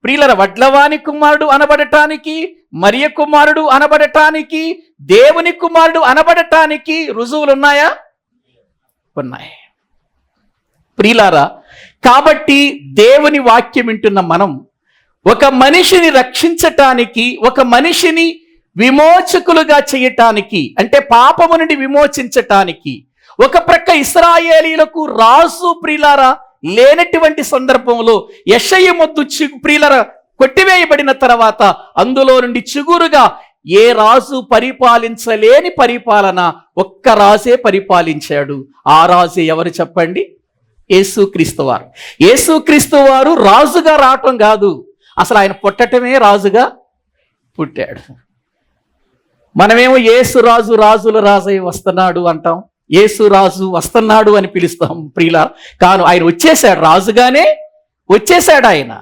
ప్రియులర, వడ్లవాని కుమారుడు అనబడటానికి, మరియ కుమారుడు అనబడటానికి, దేవుని కుమారుడు అనబడటానికి రుజువులు ఉన్నాయా? ఉన్నాయి. ప్రియులారా, కాబట్టి దేవుని వాక్యం వింటున్న మనం ఒక మనిషిని రక్షించటానికి, ఒక మనిషిని విమోచకులుగా చేయటానికి, అంటే పాపము నుండి విమోచించటానికి, ఒక ప్రక్క ఇశ్రాయేలీలకు రాజు ప్రియులారా లేనటువంటి సందర్భంలో యెషయా మొద్దు ప్రియులారా కొట్టివేయబడిన తర్వాత అందులో నుండి చిగురుగా ఏ రాజు పరిపాలించలేని పరిపాలన ఒక్క రాజే పరిపాలించాడు. ఆ రాజే ఎవరు చెప్పండి? యేసుక్రీస్తు వారు. యేసుక్రీస్తు వారు రాజుగా రావటం కాదు, అసలు ఆయన పుట్టటమే రాజుగా పుట్టాడు. మనమేమో యేసు రాజు, రాజుల రాజై వస్తున్నాడు అంటాం, యేసు రాజు వస్తున్నాడు అని పిలుస్తాం ప్రియులా. కాను, ఆయన వచ్చేసాడు, రాజుగానే వచ్చేసాడు. ఆయన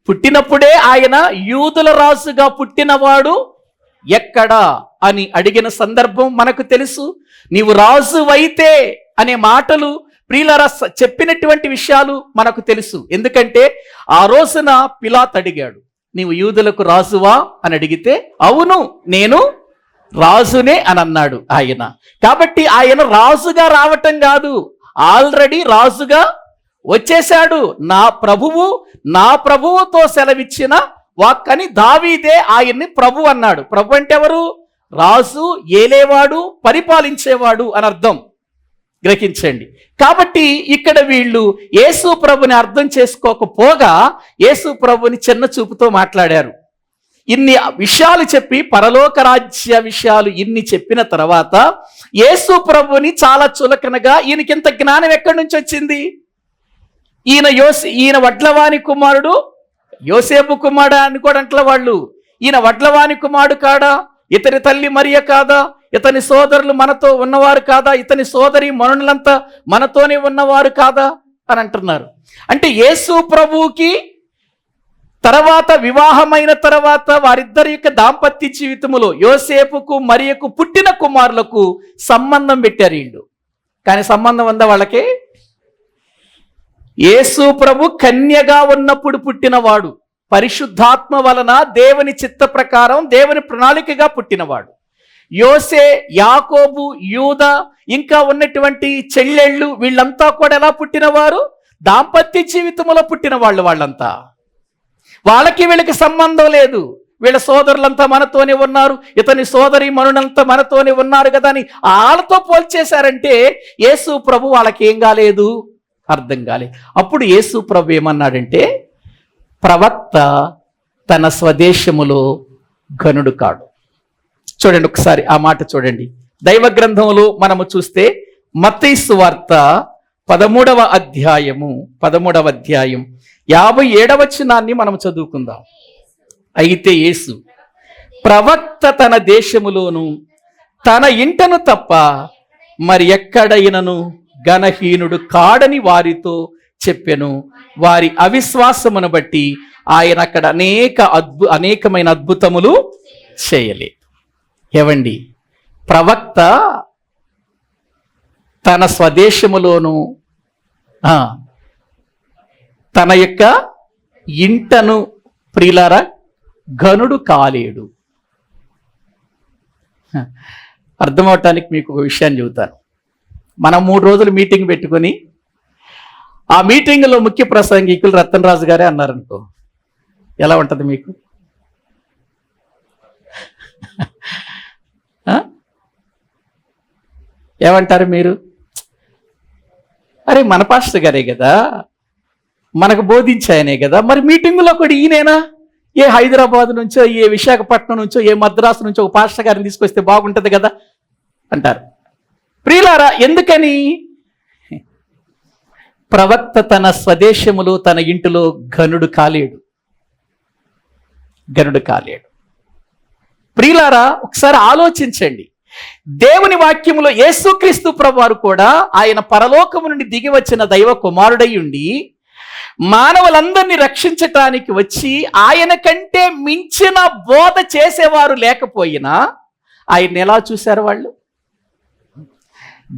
పుట్టినప్పుడే ఆయన యూదుల రాజుగా పుట్టినవాడు ఎక్కడా అని అడిగిన సందర్భం మనకు తెలుసు. నీవు రాజు అయితే అనే మాటలు ప్రియులారా చెప్పినటువంటి విషయాలు మనకు తెలుసు. ఎందుకంటే ఆ రోజున పిలాతు అడిగాడు, నీవు యూదులకు రాజువా అని అడిగితే, అవును నేను రాజునే అని అన్నాడు ఆయన. కాబట్టి ఆయన రాజుగా రావటం కాదు, ఆల్రెడీ రాజుగా వచ్చేశాడు. నా ప్రభువుతో సెలవిచ్చిన వాక్కని దావీదే ఆయన్ని ప్రభు అన్నాడు. ప్రభు అంటే ఎవరు? రాజు, ఏలేవాడు, పరిపాలించేవాడు అని అర్థం. గ్రహించండి. కాబట్టి ఇక్కడ వీళ్ళు యేసు ప్రభుని అర్థం చేసుకోకపోగా యేసు ప్రభుని చిన్న చూపుతో మాట్లాడారు. ఇన్ని విషయాలు చెప్పి, పరలోక రాజ్య విషయాలు ఇన్ని చెప్పిన తర్వాత యేసు ప్రభుని చాలా చులకనగా, ఈయనకింత జ్ఞానం ఎక్కడి నుంచి వచ్చింది? ఈయన వడ్లవాని కుమారుడు, యోసేపు కుమారుడు అని కూడా అంటల వాళ్ళు. ఈయన వడ్లవాని కుమారుడు కాడా? ఇతని తల్లి మరియ కాదా? ఇతని సోదరులు మనతో ఉన్నవారు కాదా? ఇతని సోదరి మనులంతా మనతోనే ఉన్నవారు కాదా అని అంటున్నారు. అంటే యేసు ప్రభువుకి తర్వాత వివాహమైన తర్వాత వారిద్దరి యొక్క దాంపత్య జీవితములో యోసేపుకు మరియకు పుట్టిన కుమారులకు సంబంధం పెట్టారు వీళ్ళు. కానీ సంబంధం ఉందా వాళ్ళకి? యేసు ప్రభు కన్యగా ఉన్నప్పుడు పుట్టినవాడు, పరిశుద్ధాత్మ వలన దేవుని చిత్త ప్రకారం దేవుని ప్రణాళికగా పుట్టినవాడు. యోసే, యాకోబు, యూదా, ఇంకా ఉన్నటువంటి చెల్లెళ్ళు వీళ్ళంతా కూడా ఎలా పుట్టినవారు? దాంపత్య జీవితంలో పుట్టిన వాళ్ళంతా. వాళ్ళకి వీళ్ళకి సంబంధం లేదు. వీళ్ళ సోదరులంతా మనతోనే ఉన్నారు, ఇతని సోదరి మనులంతా మనతోనే ఉన్నారు కదా అని వాళ్ళతో పోల్చేశారంటే యేసు ప్రభు వాళ్ళకి ఏం కాలేదు, అర్థం కాలేదు. అప్పుడు యేసు ప్రభు ఏమన్నాడంటే, ప్రవక్త తన స్వదేశములో ఘనుడు కాడు. చూడండి ఒకసారి ఆ మాట చూడండి. దైవ గ్రంథంలో మనము చూస్తే మత్తయి సువార్త 13వ అధ్యాయం 57వ వచనాన్ని మనం చదువుకుందాం. అయితే యేసు ప్రవక్త తన దేశములోను తన ఇంటను తప్ప మరి ఎక్కడైనను ఘనహీనుడు కాడని వారితో చెప్పెను. వారి అవిశ్వాసమును బట్టి ఆయన అక్కడ అనేకమైన అద్భుతములు చేయలేదు. ఏవండి, ప్రవక్త తన స్వదేశములోను తన యొక్క ఇంటను ప్రియులారా ఘనుడు కాలేడు. అర్థమవటానికి మీకు ఒక విషయాన్ని చెబుతాను. మనం 3 రోజులు మీటింగ్ పెట్టుకొని ఆ మీటింగ్లో ముఖ్య ప్రసంగికులు రతన్ రాజు గారే అన్నారనుకో, ఎలా ఉంటుంది మీకు? ఏమంటారు మీరు? అరే మన పాస్టర్ గారే కదా, మనకు బోధించాయనే కదా, మరి మీటింగులో కూడా ఈయనేనా? ఏ హైదరాబాద్ నుంచో, ఏ విశాఖపట్నం నుంచో, ఏ మద్రాసు నుంచో ఒక పాస్టర్ గారిని తీసుకొస్తే బాగుంటుంది కదా అంటారు. ప్రియులారా, ఎందుకని? ప్రవక్త తన స్వదేశములో తన ఇంటిలో ఘనుడు కాలేడు. ప్రియులారా, ఒకసారి ఆలోచించండి. దేవుని వాక్యములో యేసుక్రీస్తు ప్రభువారు కూడా ఆయన పరలోకము నుండి దిగి వచ్చిన దైవ కుమారుడై ఉండి మానవులందరినీ రక్షించటానికి వచ్చి ఆయన కంటే మించిన బోధ చేసేవారు లేకపోయినా ఆయన ఎలా చూశారు? వాళ్ళు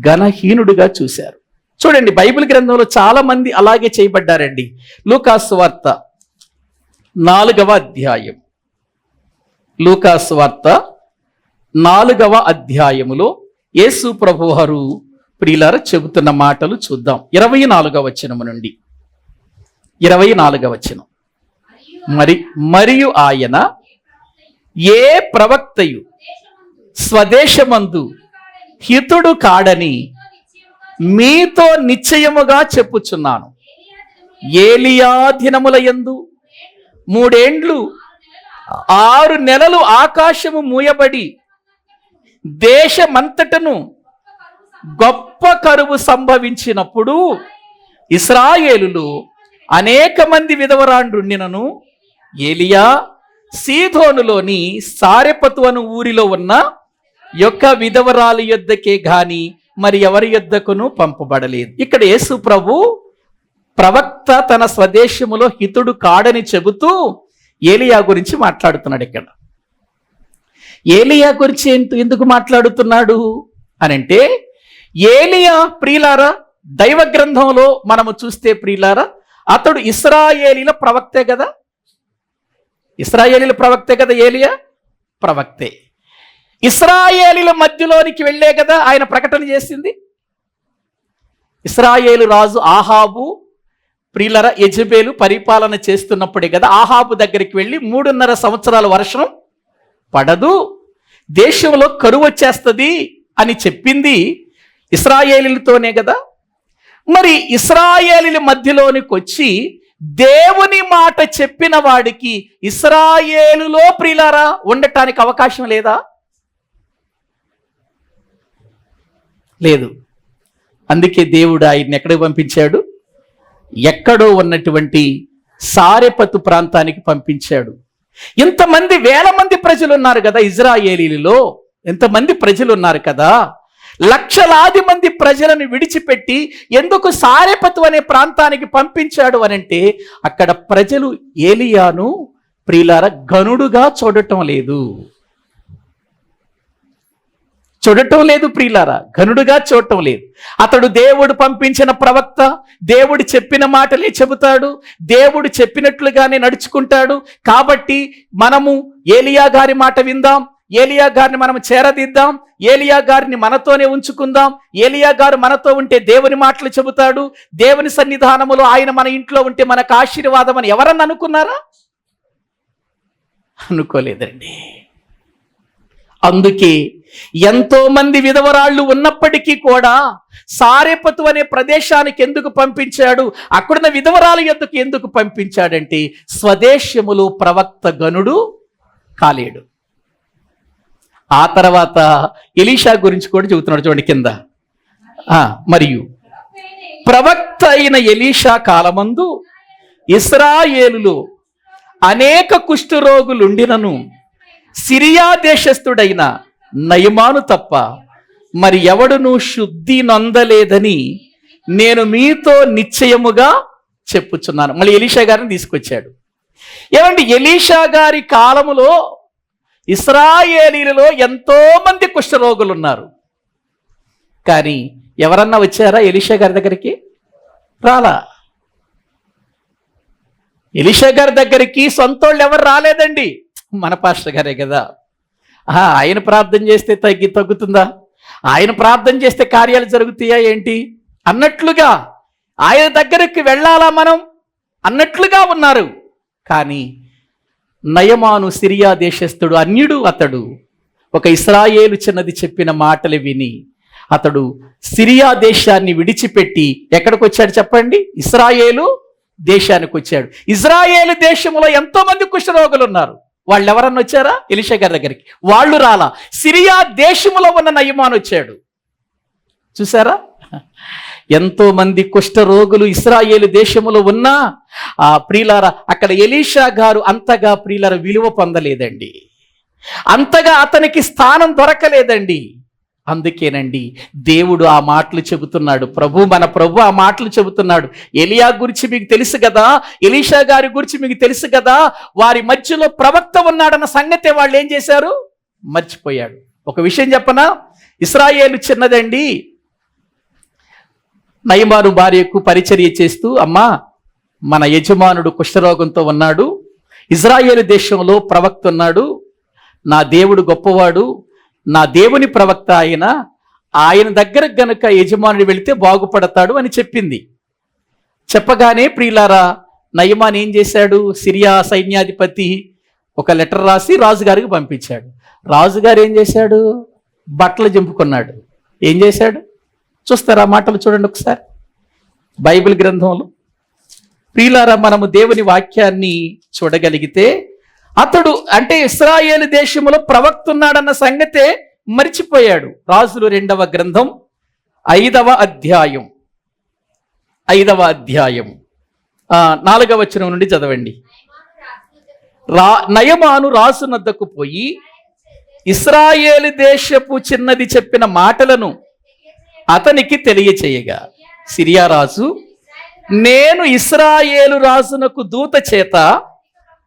ఘనహీనుడుగా చూశారు. చూడండి, బైబిల్ గ్రంథంలో చాలా మంది అలాగే చేయబడ్డారండి. లూకా సువార్త 4వ అధ్యాయం, లూకాసు వార్త 4వ అధ్యాయములో యేసు ప్రభువారు ప్రియులారా చెబుతున్న మాటలు చూద్దాం. 24వ వచనము నుండి 24వ వచనం. మరియు ఆయన ఏ ప్రవక్తయు స్వదేశమందు హితుడు కాడని మీతో నిశ్చయముగా చెప్పుచున్నాను. ఏలియా దినముల యందు 3 ఏండ్లు 6 నెలలు ఆకాశము మూయబడి దేశమంతటను గొప్ప కరువు సంభవించినప్పుడు ఇశ్రాయేలులో అనేక మంది విధవరాండ్రుండినను ఏలియా సీదోనులోని సారెపతు అను ఊరిలో ఉన్న యొక్క విధవరాలు యొద్దకే గాని మరి ఎవరి యొద్దకును పంపబడలేదు. ఇక్కడ యేసు ప్రభు ప్రవక్త తన స్వదేశములో హితుడు కాడని చెబుతూ ఏలియా గురించి మాట్లాడుతున్నాడు. ఇక్కడ ఏలియా గురించి ఎందుకు మాట్లాడుతున్నాడు అనంటే, ఏలియా ప్రియులారా దైవ గ్రంథంలో మనము చూస్తే ప్రియులారా అతడు ఇశ్రాయేలీల ప్రవక్తే కదా. ఇశ్రాయేలీల ప్రవక్తే కదా ఏలియా, ప్రవక్తే. ఇశ్రాయేలీల మధ్యలోనికి వెళ్ళే కదా ఆయన ప్రకటన చేసింది. ఇశ్రాయేలు రాజు ఆహాబు ప్రియులర యెజెబెలు పరిపాలన చేస్తున్నప్పుడే కదా ఆహాబు దగ్గరికి వెళ్ళి 3.5 సంవత్సరాల వర్షం పడదు, దేశంలో కరువు వచ్చేస్తుంది అని చెప్పింది ఇశ్రాయేలీలతోనే కదా. మరి ఇశ్రాయేలీల మధ్యలోనికి వచ్చి దేవుని మాట చెప్పిన వాడికి ఇశ్రాయేలులో ప్రియులారా ఉండటానికి అవకాశం లేదా? లేదు. అందుకే దేవుడు ఆయన్ని ఎక్కడికి పంపించాడు? ఎక్కడో ఉన్నటువంటి సారెపతు ప్రాంతానికి పంపించాడు. ఇంతమంది వేల మంది ప్రజలు ఉన్నారు కదా ఇజ్రాయేలీలలో, ఎంతమంది ప్రజలు ఉన్నారు కదా. లక్షలాది మంది ప్రజలను విడిచిపెట్టి ఎందుకు సారెపతు అనే ప్రాంతానికి పంపించాడు అనంటే, అక్కడ ప్రజలు ఏలియాను ప్రియులారా గనుడుగా చూడటం లేదు ప్రియులారా, ఘనుడుగా చూడటం లేదు. అతడు దేవుడు పంపించిన ప్రవక్త, దేవుడు చెప్పిన మాటలే చెబుతాడు, దేవుడు చెప్పినట్లుగానే నడుచుకుంటాడు. కాబట్టి మనము ఏలియా గారి మాట విందాం, ఏలియా గారిని మనం చేరదిద్దాం, ఏలియా గారిని మనతోనే ఉంచుకుందాం, ఏలియా గారు మనతో ఉంటే దేవుని మాటలు చెబుతాడు, దేవుని సన్నిధానములో ఆయన మన ఇంట్లో ఉంటే మనకు ఆశీర్వాదం అని ఎవరన్నా అనుకున్నారా? అనుకోలేదండి. అందుకే ఎంతో మంది విధవరాళ్ళు ఉన్నప్పటికీ కూడా సారెపతు అనే ప్రదేశానికి ఎందుకు పంపించాడు, అక్కడున్న విధవరాల యొద్దకు ఎందుకు పంపించాడంటే, స్వదేశములో ప్రవక్త గనుడు కాలేడు. ఆ తర్వాత ఎలీషా గురించి కూడా చెబుతున్నాడు చూడండి కింద. మరియు ప్రవక్త అయిన ఎలీషా కాలమందు ఇశ్రాయేలులో అనేక కుష్ఠరోగులుండినను సిరియా దేశస్థుడైన నయమాను తప్ప మరి ఎవడును శుద్ధి నొందలేదని నేను మీతో నిశ్చయముగా చెప్పుచున్నాను. మళ్ళీ ఎలీషా గారిని తీసుకొచ్చాడు. ఏమండి, ఎలీషా గారి కాలములో ఇశ్రాయేలీలలో ఎంతో మంది కుష్ఠరోగులు ఉన్నారు. కానీ ఎవరన్నా వచ్చారా ఎలీషా గారి దగ్గరికి? రాలా. ఎలీషా గారి దగ్గరికి సొంతోళ్ళు ఎవరు రాలేదండి. మన పాస్టర్ గారే కదా. ఆయన ప్రార్థన చేస్తే తగ్గుతుందా? ఆయన ప్రార్థన చేస్తే కార్యాలు జరుగుతాయా ఏంటి అన్నట్లుగా ఆయన దగ్గరికి వెళ్ళాలా మనం అన్నట్లుగా ఉన్నారు. కానీ నయమాను సిరియా దేశస్థుడు, అన్యుడు అతడు. ఒక ఇశ్రాయేలు చిన్నది చెప్పిన మాటలు విని అతడు సిరియా దేశాన్ని విడిచిపెట్టి ఎక్కడికి వచ్చాడు చెప్పండి? ఇశ్రాయేలు దేశానికి వచ్చాడు. ఇజ్రాయేలు దేశంలో ఎంతో మంది కుష్ఠరోగులు ఉన్నారు. వాళ్ళు ఎవరన్నా వచ్చారా ఎలీషా గారి దగ్గరికి? వాళ్ళు రాలా. సిరియా దేశంలో ఉన్న నయమాను వచ్చాడు. చూసారా, ఎంతో మంది కుష్ఠరోగులు ఇశ్రాయేలు దేశంలో ఉన్నా ప్రియులారా అక్కడ ఎలీషా గారు అంతగా ప్రియులారా విలువ పొందలేదండి, అంతగా అతనికి స్థానం దొరకలేదండి. అందుకేనండి దేవుడు ఆ మాటలు చెబుతున్నాడు. మన ప్రభు ఆ మాటలు చెబుతున్నాడు. ఎలియా గురించి మీకు తెలుసు కదా, ఎలీషా గారి గురించి మీకు తెలుసు కదా. వారి మధ్యలో ప్రవక్త ఉన్నాడన్న సంగతే వాళ్ళు ఏం చేశారు? మర్చిపోయాడు. ఒక విషయం చెప్పనా, ఇశ్రాయేలు చిన్నదండి. నయమాను భార్యకు పరిచర్య చేస్తూ, అమ్మా మన యజమానుడు కుష్ఠరోగంతో ఉన్నాడు, ఇజ్రాయేలు దేశంలో ప్రవక్త ఉన్నాడు, నా దేవుడు గొప్పవాడు, నా దేవుని ప్రవక్త ఆయన దగ్గర గనుక యజమానుడు వెళితే బాగుపడతాడు అని చెప్పింది. చెప్పగానే ప్రియులారా, నయమాన్ ఏం చేశాడు? సిరియా సైన్యాధిపతి ఒక లెటర్ రాసి రాజుగారికి పంపించాడు. రాజుగారు ఏం చేశాడు? బట్టలు చింపుకున్నాడు. ఏం చేశాడు చూస్తారా? మాటలు చూడండి ఒకసారి బైబిల్ గ్రంథంలో. ప్రియులారా, మనము దేవుని వాక్యాన్ని చూడగలిగితే అతడు అంటే ఇశ్రాయేలు దేశంలో ప్రవక్త ఉన్నాడన్న సంగతే మరిచిపోయాడు. రాజులు 2వ గ్రంథం 5వ అధ్యాయం 4వ వచనం నుండి చదవండి. నయమాను రాజు నద్దకు పోయి ఇశ్రాయేలు దేశపు చిన్నది చెప్పిన మాటలను అతనికి తెలియచేయగా, సిరియా రాజు, నేను ఇశ్రాయేలు రాజునకు దూత చేత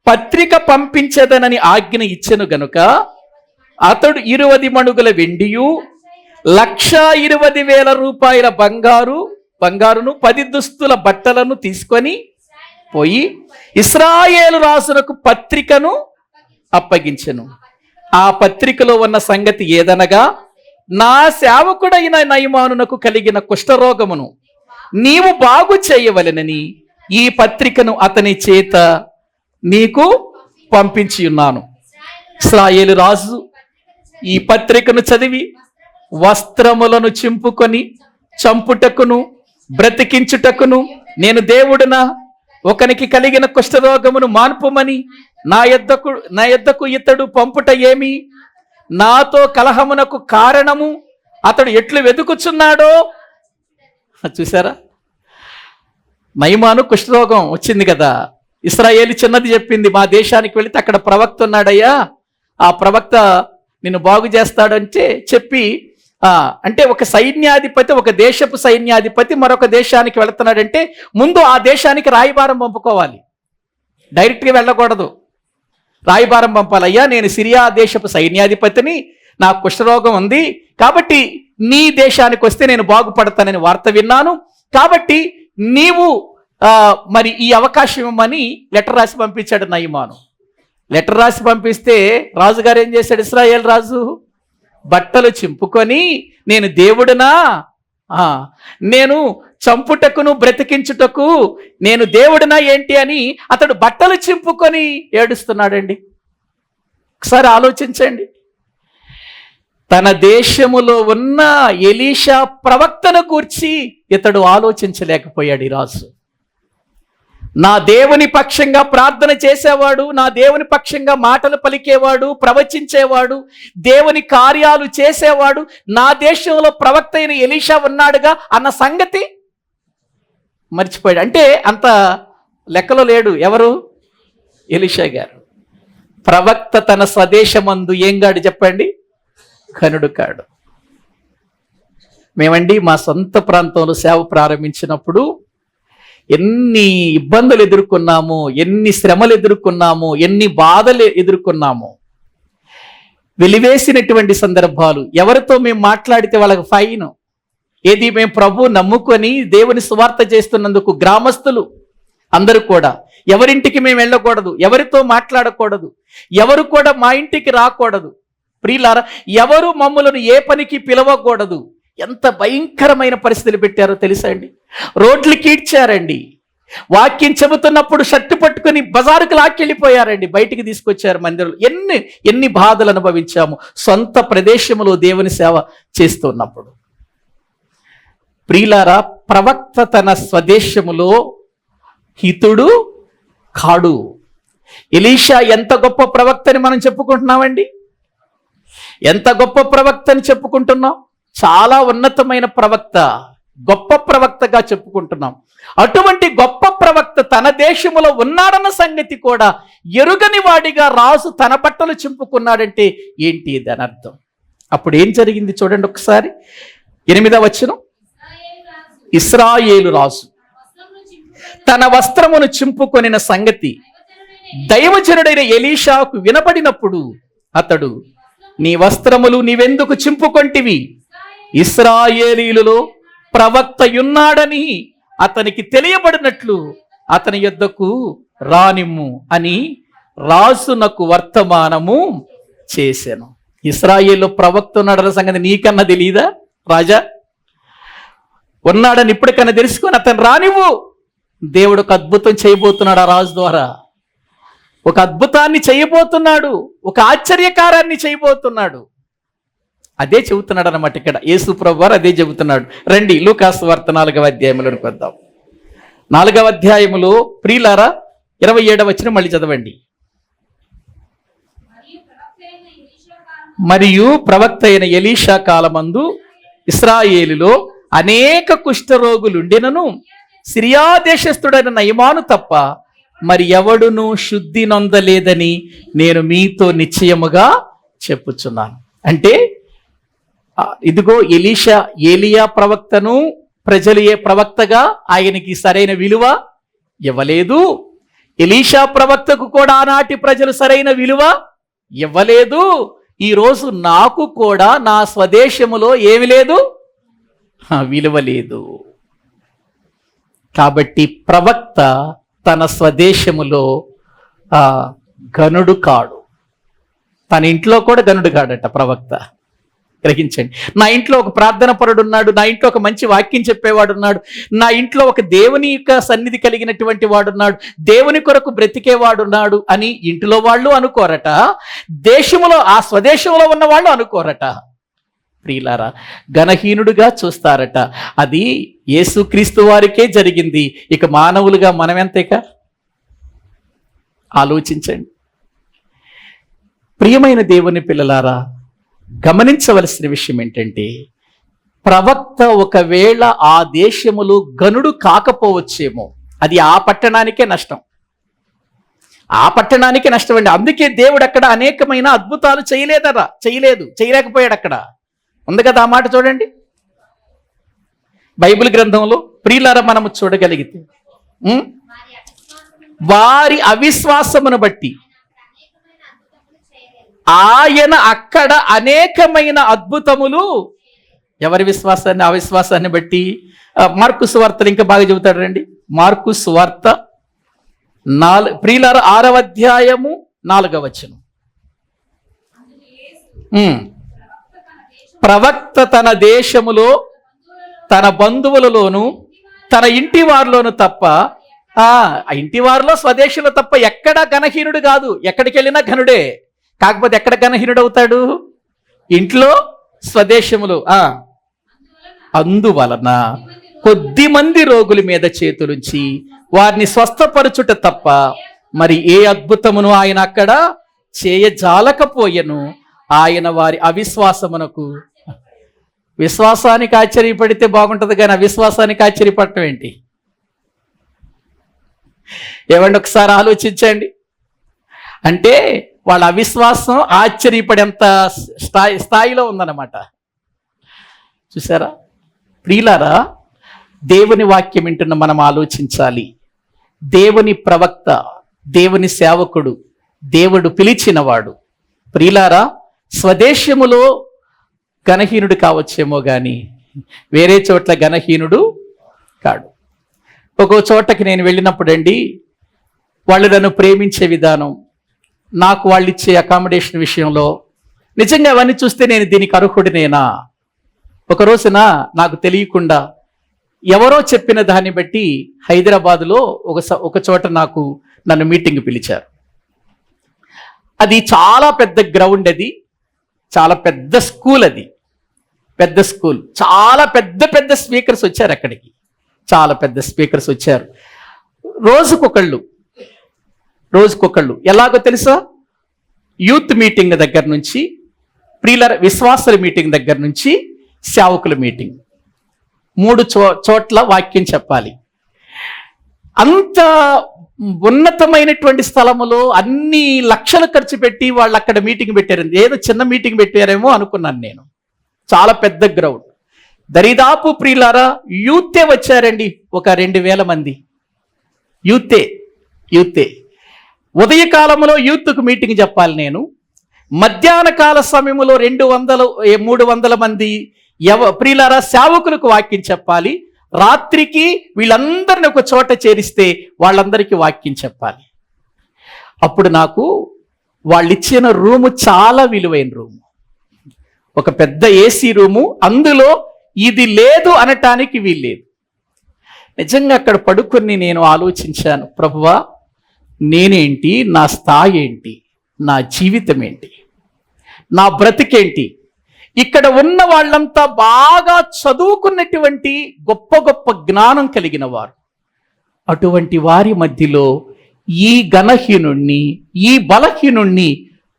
పత్రిక పంపించదనని ఆజ్ఞ ఇచ్చెను గనుక అతడు 20 మణుగుల వెండియు 1,20,000 రూపాయల బంగారును 10 దుస్తుల బట్టలను తీసుకొని పోయి ఇశ్రాయేలు రాజునకు పత్రికను అప్పగించెను. ఆ పత్రికలో ఉన్న సంగతి ఏదనగా, నా సేవకుడైన నయమానునకు కలిగిన కుష్ఠరోగమును నీవు బాగు చేయవలెనని ఈ పత్రికను అతని చేత నీకు పంపించి ఉన్నాను. ఇశ్రాయేలు రాజు ఈ పత్రికను చదివి వస్త్రములను చింపుకొని చంపుటకును బ్రతికించుటకును నేను దేవుడునా, ఒకనికి కలిగిన కుష్ఠరోగమును మాన్పుమని నా యొద్దకు ఇతడు పంపుట ఏమి? నాతో కలహమునకు కారణము అతడు ఎట్లు వెతుకుచున్నాడో. చూసారా? నయమాను కుష్ఠరోగం వచ్చింది కదా, ఇశ్రాయేలు చిన్నది చెప్పింది, మా దేశానికి వెళితే అక్కడ ప్రవక్త ఉన్నాడయ్యా, ఆ ప్రవక్త నిన్ను బాగు చేస్తాడంటే చెప్పి, అంటే ఒక సైన్యాధిపతి, ఒక దేశపు సైన్యాధిపతి మరొక దేశానికి వెళుతున్నాడంటే ముందు ఆ దేశానికి రాయబారం పంపుకోవాలి, డైరెక్ట్గా వెళ్ళకూడదు. రాయబారం పంపాలయ్యా, నేను సిరియా దేశపు సైన్యాధిపతిని, నాకు కుష్ఠరోగం ఉంది కాబట్టి నీ దేశానికి వస్తే నేను బాగుపడతానని వార్త విన్నాను, కాబట్టి నీవు మరి ఈ అవకాశం ఇవ్వమని లెటర్ రాసి పంపించాడు నయమాను. లెటర్ రాసి పంపిస్తే రాజుగారు ఏం చేశాడు? ఇశ్రాయేల్ రాజు బట్టలు చింపుకొని, నేను దేవుడునా, నేను చంపుటకును బ్రతికించుటకు నేను దేవుడునా ఏంటి అని అతడు బట్టలు చింపుకొని ఏడుస్తున్నాడండి. ఒకసారి ఆలోచించండి. తన దేశములో ఉన్న ఎలీషా ప్రవక్తను గూర్చి ఇతడు ఆలోచించలేకపోయాడు ఈ రాజు. నా దేవుని పక్షంగా ప్రార్థన చేసేవాడు, నా దేవుని పక్షంగా మాటలు పలికేవాడు, ప్రవచించేవాడు, దేవుని కార్యాలు చేసేవాడు, నా దేశంలో ప్రవక్త అయిన ఎలీషా ఉన్నాడుగా అన్న సంగతి మర్చిపోయాడు. అంటే అంత లెక్కలో లేడు. ఎవరు? ఎలీషా గారు. ప్రవక్త తన స్వదేశమందు ఏం గాడు చెప్పండి? కనుడు కాడు. మేమండి మా సొంత ప్రాంతంలో సేవ ప్రారంభించినప్పుడు ఎన్ని ఇబ్బందులు ఎదుర్కొన్నాము, ఎన్ని శ్రమలు ఎదుర్కొన్నాము, ఎన్ని బాధలు ఎదుర్కొన్నాము. వెలివేసినటువంటి సందర్భాలు. ఎవరితో మేము మాట్లాడితే వాళ్ళకి ఫైన్. ఏది? మేము ప్రభు నమ్ముకొని దేవుని సువార్త చేస్తున్నందుకు గ్రామస్తులు అందరూ కూడా ఎవరింటికి మేము వెళ్ళకూడదు, ఎవరితో మాట్లాడకూడదు, ఎవరు కూడా మా ఇంటికి రాకూడదు. ప్రియులారా, ఎవరు మమ్మలను ఏ పనికి పిలవకూడదు. ఎంత భయంకరమైన పరిస్థితులు పెట్టారో తెలుసా అండి? రోడ్లు కీడ్చారండి. వాక్యం చెబుతున్నప్పుడు షర్టు పట్టుకుని బజారుకు లాక్కెళ్ళిపోయారండి, బయటికి తీసుకొచ్చారు మందిరంలో. ఎన్ని బాధలు అనుభవించాము సొంత ప్రదేశంలో దేవుని సేవ చేస్తున్నప్పుడు. ప్రియులారా, ప్రవక్త తన స్వదేశములో హితుడు కాడు. ఎలీషా ఎంత గొప్ప ప్రవక్తని మనం చెప్పుకుంటున్నామండి. ఎంత గొప్ప ప్రవక్తని చెప్పుకుంటున్నాం. చాలా ఉన్నతమైన ప్రవక్త, గొప్ప ప్రవక్తగా చెప్పుకుంటున్నాం. అటువంటి గొప్ప ప్రవక్త తన దేశములో ఉన్నాడన్న సంగతి కూడా ఎరుగని వాడిగా రాజు తన బట్టలు చింపుకున్నాడంటే ఏంటి దాని అర్థం? అప్పుడు ఏం జరిగింది చూడండి ఒకసారి. 8వ వచనం. ఇశ్రాయేలు రాజు తన వస్త్రమును చింపుకొనిన సంగతి దైవజనుడైన ఎలీషాకు వినపడినప్పుడు అతడు, నీ వస్త్రములు నీవెందుకు చింపుకొంటివి? ఇశ్రాయేలీయులలో ప్రవక్త ఉన్నాడని అతనికి తెలియబడినట్లు అతని యొద్దకు రానిమ్ము అని రాజునకు వర్తమానము చేశాను. ఇశ్రాయేలు ప్రవక్త ఉన్నాడన్న సంగతి నీకన్నా తెలియదా రాజా? ఉన్నాడని ఇప్పటికన్నా తెలుసుకొని అతను రానివ్వు. దేవుడు ఒక అద్భుతం చేయబోతున్నాడు ఆ రాజు ద్వారా. ఒక అద్భుతాన్ని చేయబోతున్నాడు, ఒక ఆశ్చర్యకారాన్ని చేయబోతున్నాడు. అదే చెబుతున్నాడు అన్నమాట ఇక్కడ యేసు ప్రభువు వారు అదే చెబుతున్నాడు. రండి లూకాసు వార్త 4వ అధ్యాయంలోకి వద్దాం. 4వ అధ్యాయములో ప్రియులారా 27వ వచనం మళ్ళీ చదవండి. మరియు ప్రవక్త అయిన ఎలీషా కాలమందు ఇశ్రాయేలులో అనేక కుష్ఠరోగులుండెనను సిరియా దేశస్థుడైన నయమాను తప్ప మరి ఎవడును శుద్ధి నొందలేదని నేను మీతో నిశ్చయముగా చెప్పుచున్నాను. అంటే ఇదిగో ఏలియా ప్రవక్తను ప్రజలు ఏ ప్రవక్తగా ఆయనకి సరైన విలువ ఇవ్వలేదు. ఎలీషా ప్రవక్తకు కూడా ఆనాటి ప్రజలు సరైన విలువ ఇవ్వలేదు. ఈరోజు నాకు కూడా నా స్వదేశములో ఏమి లేదు, విలువ లేదు. కాబట్టి ప్రవక్త తన స్వదేశములో గనుడు కాడు. తన ఇంట్లో కూడా గనుడు కాడట ప్రవక్త. గ్రహించండి. నా ఇంట్లో ఒక ప్రార్థన పరుడు ఉన్నాడు, నా ఇంట్లో ఒక మంచి వాక్యం చెప్పేవాడు ఉన్నాడు, నా ఇంట్లో ఒక దేవుని యొక్క సన్నిధి కలిగినటువంటి వాడున్నాడు, దేవుని కొరకు బ్రతికేవాడున్నాడు అని ఇంటిలో వాళ్ళు అనుకోరట, దేశంలో ఆ స్వదేశంలో ఉన్న వాళ్ళు అనుకోరట. ప్రియులారా, ఘనహీనుడుగా చూస్తారట. అది యేసుక్రీస్తు వారికే జరిగింది. ఇక మానవులుగా మనమెంతేక ఆలోచించండి. ప్రియమైన దేవుని పిల్లలారా, గమనించవలసిన విషయం ఏంటంటే ప్రవక్త ఒకవేళ ఆ దేశములో గనుడు కాకపోవచ్చేమో, అది ఆ పట్టణానికే నష్టం. ఆ పట్టణానికే నష్టం అండి. అందుకే దేవుడు అక్కడ అనేకమైన అద్భుతాలు చేయలేకపోయాడు. అక్కడ ఉంది కదా ఆ మాట చూడండి బైబిల్ గ్రంథంలో. ప్రియులారా, మనము చూడగలిగితే వారి అవిశ్వాసమును బట్టి ఆయన అక్కడ అనేకమైన అద్భుతములు, ఎవరి విశ్వాసాన్ని అవిశ్వాసాన్ని బట్టి. మార్కు సువార్తలు ఇంకా బాగా చెబుతాడు రండి. మార్కు సువార్త ప్రియులారా 6వ అధ్యాయము 4వ వచనం. ప్రవక్త తన దేశములో తన బంధువులలోను తన ఇంటి వారిలోను తప్ప, ఇంటి వారిలో స్వదేశంలో తప్ప ఎక్కడ ఘనహీనుడు కాదు. ఎక్కడికి వెళ్ళినా ఘనుడే. కాకపోతే ఎక్కడ ఘనహీనుడు అవుతాడు? ఇంట్లో, స్వదేశములు. అందువలన కొద్ది మంది రోగుల మీద చేతులుంచి వారిని స్వస్థపరచుట తప్ప మరి ఏ అద్భుతమును ఆయన అక్కడ చేయజాలకపోయెను. ఆయన వారి అవిశ్వాసమునకు, విశ్వాసానికి ఆశ్చర్యపడితే బాగుంటుంది కానీ అవిశ్వాసానికి ఆశ్చర్యపడటం ఏంటి? ఏమండి, ఒకసారి ఆలోచించండి. అంటే వాళ్ళ అవిశ్వాసం ఆశ్చర్యపడేంత స్థాయిలో ఉందన్నమాట. చూసారా ప్రియులారా, దేవుని వాక్యం వింటున్న మనం ఆలోచించాలి. దేవుని ప్రవక్త, దేవుని సేవకుడు, దేవుడు పిలిచినవాడు. ప్రియులారా, స్వదేశములో ఘనహీనుడు కావచ్చేమో కానీ వేరే చోట్ల ఘనహీనుడు కాడు. ఒక్కో చోటకి నేను వెళ్ళినప్పుడు అండి, వాళ్ళు నన్ను ప్రేమించే విధానం, నాకు వాళ్ళు ఇచ్చే అకామిడేషన్ విషయంలో నిజంగా అవన్నీ చూస్తే నేను దీనికి అర్హుడినేనా? ఒక రోజున నాకు తెలియకుండా ఎవరో చెప్పిన దాన్ని బట్టి హైదరాబాదులో ఒక చోట నన్ను మీటింగ్ పిలిచారు. అది చాలా పెద్ద గ్రౌండ్, అది చాలా పెద్ద స్కూల్, అది పెద్ద స్కూల్. చాలా పెద్ద పెద్ద స్పీకర్స్ వచ్చారు అక్కడికి, చాలా పెద్ద స్పీకర్స్ వచ్చారు. రోజుకొకళ్ళు ఎలాగో తెలుసా? యూత్ మీటింగ్ దగ్గర నుంచి, ప్రియుల విశ్వాసుల మీటింగ్ దగ్గర నుంచి సేవకుల మీటింగ్, 3 చోట్ల వాక్యం చెప్పాలి. అంత ఉన్నతమైనటువంటి స్థలములో అన్ని లక్షలు ఖర్చు పెట్టి వాళ్ళు అక్కడ మీటింగ్ పెట్టారు. ఏదో చిన్న మీటింగ్ పెట్టారేమో అనుకున్నాను నేను. చాలా పెద్ద గ్రౌండ్. దరిదాపు ప్రియులారా యూతే వచ్చారండి, ఒక 2000 మంది యూతే. ఉదయకాలంలో యూత్కు మీటింగ్ చెప్పాలి నేను. మధ్యాహ్న కాల సమయంలో 200-300 మంది ప్రియులారా సేవకులకు వాక్యం చెప్పాలి. రాత్రికి వీళ్ళందరినీ ఒక చోట చేరిస్తే వాళ్ళందరికీ వాక్యం చెప్పాలి. అప్పుడు నాకు వాళ్ళు ఇచ్చిన రూము చాలా విలువైన రూము, ఒక పెద్ద ఏసీ రూము, అందులో ఇది లేదు అనటానికి వీల్లేదు. నిజంగా అక్కడ పడుకొని నేను ఆలోచించాను, ప్రభువా నేనేంటి, నా స్థాయి ఏంటి, నా జీవితం ఏంటి, నా బ్రతికేంటి? ఇక్కడ ఉన్న వాళ్ళంతా బాగా చదువుకున్నటువంటి గొప్ప గొప్ప జ్ఞానం కలిగిన వారు. అటువంటి వారి మధ్యలో ఈ ఘనహీనుణ్ణి, ఈ బలహీనుణ్ణి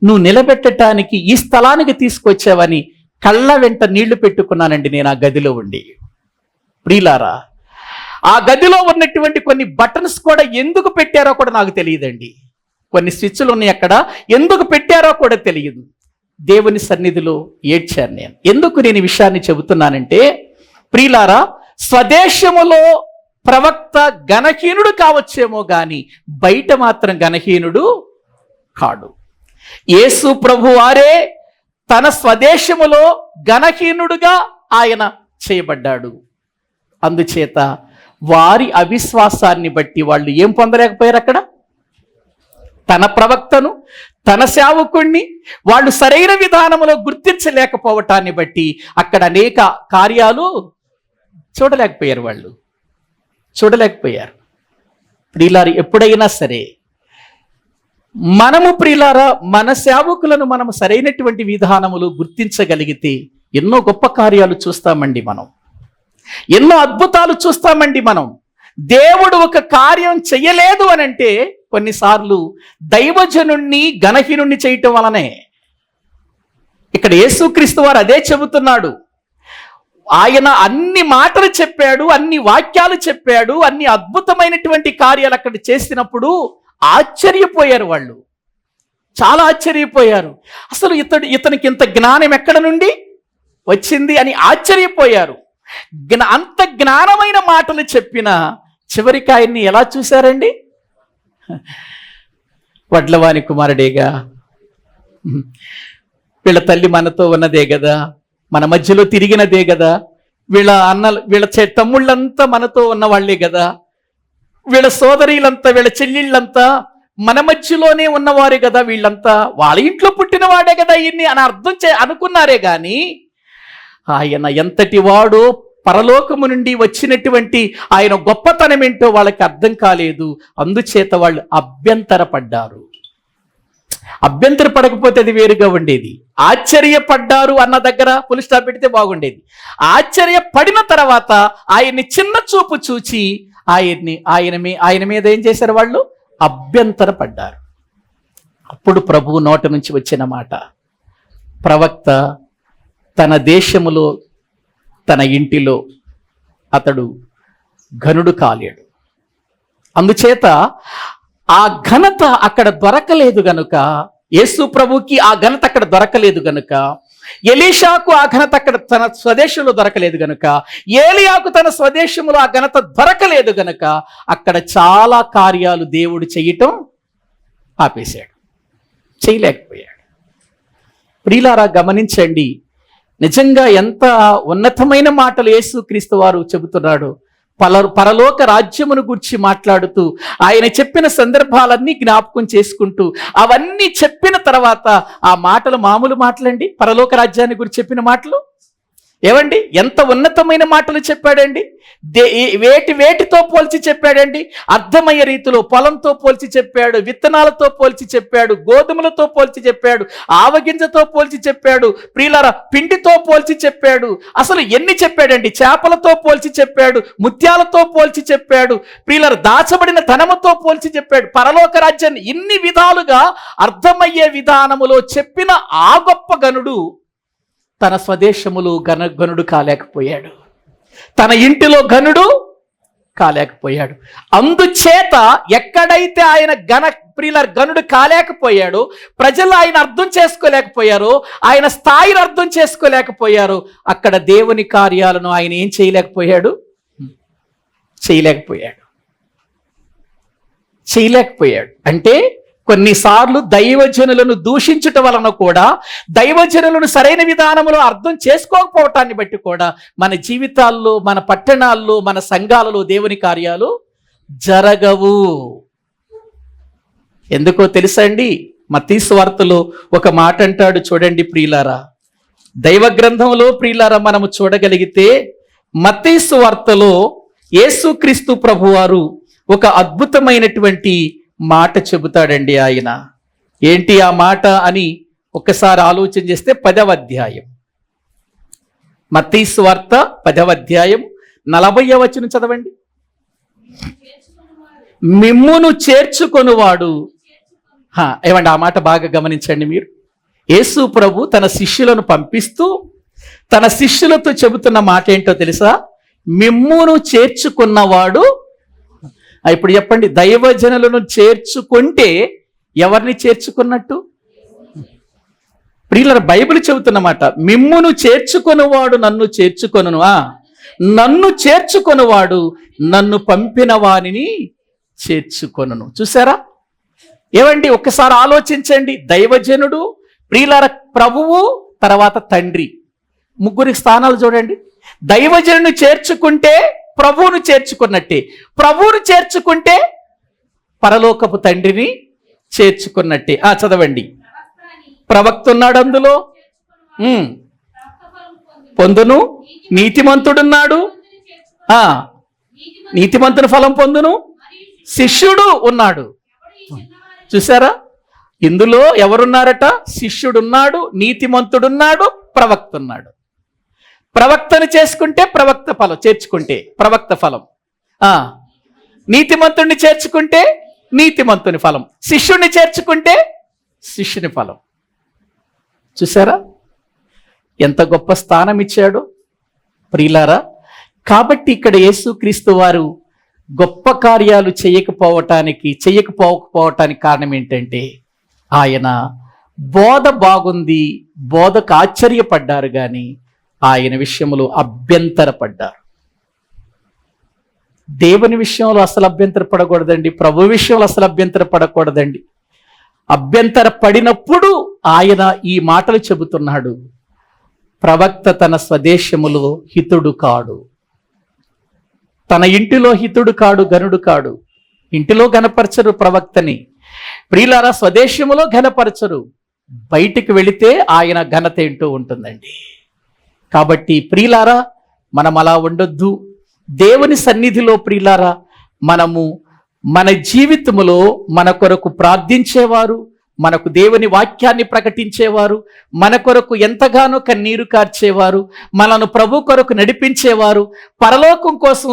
నువ్వు నిలబెట్టడానికి ఈ స్థలానికి తీసుకొచ్చావని కళ్ళ వెంట నీళ్లు పెట్టుకున్నానండి నేను ఆ గదిలో ఉండి. ప్రియులారా, ఆ గదిలో ఉన్నటువంటి కొన్ని బటన్స్ కూడా ఎందుకు పెట్టారో కూడా నాకు తెలియదండి. కొన్ని స్విచ్లు ఉన్నాయి అక్కడ, ఎందుకు పెట్టారో కూడా తెలియదు. దేవుని సన్నిధిలో ఏడ్చాను నేను. ఎందుకు నేను ఈ విషయాన్ని చెబుతున్నానంటే, ప్రియులారా, స్వదేశములో ప్రవక్త ఘనహీనుడు కావచ్చేమో గాని బయట మాత్రం ఘనహీనుడు కాడు. యేసు ప్రభు వారే తన స్వదేశములో ఘనహీనుడుగా ఆయన చేయబడ్డాడు. అందుచేత వారి అవిశ్వాసాన్ని బట్టి వాళ్ళు ఏం పొందలేకపోయారు? అక్కడ తన ప్రవక్తను, తన సేవకుణ్ణి వాళ్ళు సరైన విధానంలో గుర్తించలేకపోవటాన్ని బట్టి అక్కడ అనేక కార్యాలు చూడలేకపోయారు. వాళ్ళు చూడలేకపోయారు. ప్రియులారా, ఎప్పుడైనా సరే మనము ప్రియులారా మన సేవకులను మనము సరైనటువంటి విధానములు గుర్తించగలిగితే ఎన్నో గొప్ప కార్యాలు చూస్తామండి. మనం ఎన్నో అద్భుతాలు చూస్తామండి. మనం దేవుడు ఒక కార్యం చెయ్యలేదు అని అంటే కొన్నిసార్లు దైవజనుణ్ణి ఘనహీనుణ్ణి చేయటం వలనే. ఇక్కడ యేసుక్రీస్తు వారు అదే చెబుతున్నాడు. ఆయన అన్ని మాటలు చెప్పాడు, అన్ని వాక్యాలు చెప్పాడు, అన్ని అద్భుతమైనటువంటి కార్యాలు అక్కడ చేసినప్పుడు ఆశ్చర్యపోయారు. వాళ్ళు చాలా ఆశ్చర్యపోయారు. అసలు ఇతనికి ఇంత జ్ఞానం ఎక్కడ నుండి వచ్చింది అని ఆశ్చర్యపోయారు. అంత జ్ఞానమైన మాటలు చెప్పిన చివరికి ఆయన్ని ఎలా చూశారండి? వడ్లవాని కుమారుడేగా, వీళ్ళ తల్లి మనతో ఉన్నదే కదా, మన మధ్యలో తిరిగినదే కదా, వీళ్ళ తమ్ముళ్ళంతా మనతో ఉన్న వాళ్ళే కదా, వీళ్ళ సోదరీలంతా వీళ్ళ చెల్లెళ్ళంతా మన మధ్యలోనే ఉన్నవారే కదా, వీళ్ళంతా వాళ్ళ ఇంట్లో పుట్టిన వాడే కదా ఇన్ని అని అనుకున్నారే గాని ఆయన ఎంతటి వాడో, పరలోకము నుండి వచ్చినటువంటి ఆయన గొప్పతనం ఏంటో వాళ్ళకి అర్థం కాలేదు. అందుచేత వాళ్ళు అభ్యంతరపడ్డారు. అభ్యంతరపడకపోతే అది వేరుగా ఉండేది. ఆశ్చర్యపడ్డారు అన్న దగ్గర ఫుల్ స్టాప్ పెడితే బాగుండేది. ఆశ్చర్యపడిన తర్వాత ఆయన్ని చిన్న చూపు చూచి ఆయన మీద ఏం చేశారు? వాళ్ళు అభ్యంతరపడ్డారు. అప్పుడు ప్రభువు నోట నుంచి వచ్చిన మాట, ప్రవక్త తన దేశములో తన ఇంటిలో అతడు ఘనుడు కాలేడు. అందుచేత ఆ ఘనత అక్కడ దొరకలేదు గనుక, యేసు ప్రభుకి ఆ ఘనత అక్కడ దొరకలేదు గనుక, ఎలీషాకు ఆ ఘనత అక్కడ తన స్వదేశంలో దొరకలేదు గనుక, ఏలియాకు తన స్వదేశంలో ఆ ఘనత దొరకలేదు గనుక అక్కడ చాలా కార్యాలు దేవుడు చేయటం ఆపేశాడు, చేయలేకపోయాడు. ప్రియులారా, గమనించండి, నిజంగా ఎంత ఉన్నతమైన మాటలు యేసుక్రీస్తు వారు చెబుతున్నాడు. పరలోక రాజ్యమును గురించి మాట్లాడుతూ ఆయన చెప్పిన సందర్భాలన్నీ జ్ఞాపకం చేసుకుంటూ అవన్నీ చెప్పిన తర్వాత ఆ మాటలు మామూలు మాటలండి. పరలోక రాజ్యాన్ని గురించి చెప్పిన మాటలు ఏవండి, ఎంత ఉన్నతమైన మాటలు చెప్పాడండి. వేటితో పోల్చి చెప్పాడండి? అర్థమయ్యే రీతిలో పొలంతో పోల్చి చెప్పాడు, విత్తనాలతో పోల్చి చెప్పాడు, గోధుమలతో పోల్చి చెప్పాడు, ఆవగింజతో పోల్చి చెప్పాడు, ప్రియులారా పిండితో పోల్చి చెప్పాడు. అసలు ఎన్ని చెప్పాడండి? చేపలతో పోల్చి చెప్పాడు, ముత్యాలతో పోల్చి చెప్పాడు, ప్రియులారా దాచబడిన ధనముతో పోల్చి చెప్పాడు. పరలోక రాజ్యాన్ని ఇన్ని విధాలుగా అర్థమయ్యే విధానములో చెప్పిన ఆ గొప్ప గనుడు తన స్వదేశములో గనుడు కాలేకపోయాడు, తన ఇంటిలో ఘనుడు కాలేకపోయాడు. అందుచేత ఎక్కడైతే ఆయన గనుడు కాలేకపోయాడో, ప్రజలు ఆయన అర్థం చేసుకోలేకపోయారో, ఆయన స్థాయిని అర్థం చేసుకోలేకపోయారో, అక్కడ దేవుని కార్యాలను ఆయన ఏం చేయలేకపోయాడు? చేయలేకపోయాడు. అంటే కొన్నిసార్లు దైవజనులను దూషించుట వలన కూడా, దైవజనులను సరైన విధానంలో అర్థం చేసుకోకపోవటాన్ని బట్టి కూడా మన జీవితాల్లో, మన పట్టణాల్లో, మన సంఘాలలో దేవుని కార్యాలు జరగవు. ఎందుకో తెలుసా అండి? మత్తయి సువార్తలో ఒక మాట అంటాడు చూడండి ప్రియులారా. దైవ గ్రంథంలో ప్రియులారా మనము చూడగలిగితే మత్తయి సువార్తలో యేసుక్రీస్తు ప్రభువారు ఒక అద్భుతమైనటువంటి మాట చెబుతాడండి ఆయన. ఏంటి ఆ మాట అని ఒక్కసారి ఆలోచన చేస్తే 10వ అధ్యాయం, మత్తయి సువార్త 10వ అధ్యాయం 40వ వచనం చదవండి. మిమ్మును చేర్చుకొనువాడు. ఏమండి ఆ మాట బాగా గమనించండి మీరు. యేసు ప్రభు తన శిష్యులను పంపిస్తూ తన శిష్యులతో చెబుతున్న మాట ఏంటో తెలుసా? మిమ్మును చేర్చుకున్నవాడు. ఇప్పుడు చెప్పండి, దైవజనులను చేర్చుకుంటే ఎవరిని చేర్చుకున్నట్టు? ప్రియులారా, బైబిల్ చెబుతున్నమాట, మిమ్మును చేర్చుకొనువాడు నన్ను చేర్చుకొనును, నన్ను చేర్చుకొనువాడు నన్ను పంపిన వానిని చేర్చుకొనును. చూసారా? ఏమండి ఒక్కసారి ఆలోచించండి. దైవజనుడు, ప్రియులార ప్రభువు, తర్వాత తండ్రి, ముగ్గురి స్థానాలు చూడండి. దైవజనుని చేర్చుకుంటే ప్రభువును చేర్చుకున్నట్టే, ప్రభువును చేర్చుకుంటే పరలోకపు తండ్రిని చేర్చుకున్నట్టే. చదవండి. ప్రవక్త ఉన్నాడు అందులో, పొందును. నీతిమంతుడున్నాడు, నీతిమంతుని ఫలం పొందును. శిష్యుడు ఉన్నాడు. చూసారా? ఇందులో ఎవరున్నారట? శిష్యుడున్నాడు, నీతిమంతుడున్నాడు, ప్రవక్త ఉన్నాడు. ప్రవక్తను చేసుకుంటే ప్రవక్త ఫలం, చేర్చుకుంటే ప్రవక్త ఫలం. నీతిమంతుడిని చేర్చుకుంటే నీతిమంతుని ఫలం, శిష్యుడిని చేర్చుకుంటే శిష్యుని ఫలం. చూసారా ఎంత గొప్ప స్థానం ఇచ్చాడు ప్రియులారా? కాబట్టి ఇక్కడ యేసుక్రీస్తు వారు గొప్ప కార్యాలు చేయకపోవటానికి కారణం ఏంటంటే ఆయన బోధ బాగుంది, బోధకు ఆశ్చర్యపడ్డారు, కానీ ఆయన విషయంలో అభ్యంతరపడ్డారు. దేవుని విషయంలో అసలు అభ్యంతరపడకూడదండి, ప్రభు విషయంలో అసలు అభ్యంతరపడకూడదండి. అభ్యంతరపడినప్పుడు ఆయన ఈ మాటలు చెబుతున్నాడు, ప్రవక్త తన స్వదేశములో హితుడు కాడు, తన ఇంటిలో హితుడు కాడు, గనుడు కాడు. ఇంటిలో ఘనపరచరు ప్రవక్తని, ప్రియులారా స్వదేశములో ఘనపరచరు, బయటికి వెళితే ఆయన ఘనత ఏంటో ఉంటుందండి. కాబట్టి ప్రియులారా మనం అలా ఉండొద్దు. దేవుని సన్నిధిలో ప్రియులారా మనము మన జీవితములో మన కొరకు ప్రార్థించేవారు, మనకు దేవుని వాక్యాన్ని ప్రకటించేవారు, మన కొరకు ఎంతగానో కన్నీరు కార్చేవారు, మనను ప్రభు కొరకు నడిపించేవారు, పరలోకం కోసం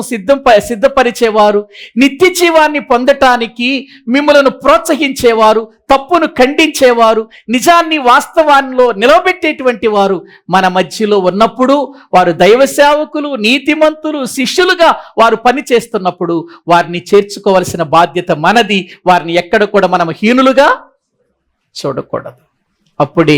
సిద్ధపరిచేవారు, నిత్య జీవాన్ని పొందటానికి మిమ్మలను ప్రోత్సహించేవారు, తప్పును ఖండించేవారు, నిజాన్ని వాస్తవాల్లో నిలబెట్టేటువంటి వారు మన మధ్యలో ఉన్నప్పుడు, వారు దైవ సేవకులు, నీతిమంతులు, శిష్యులుగా వారు పని చేస్తున్నప్పుడు వారిని చేర్చుకోవలసిన బాధ్యత మనది. వారిని ఎక్కడ కూడా మనం హీనులుగా చూడకూడదు. అప్పుడే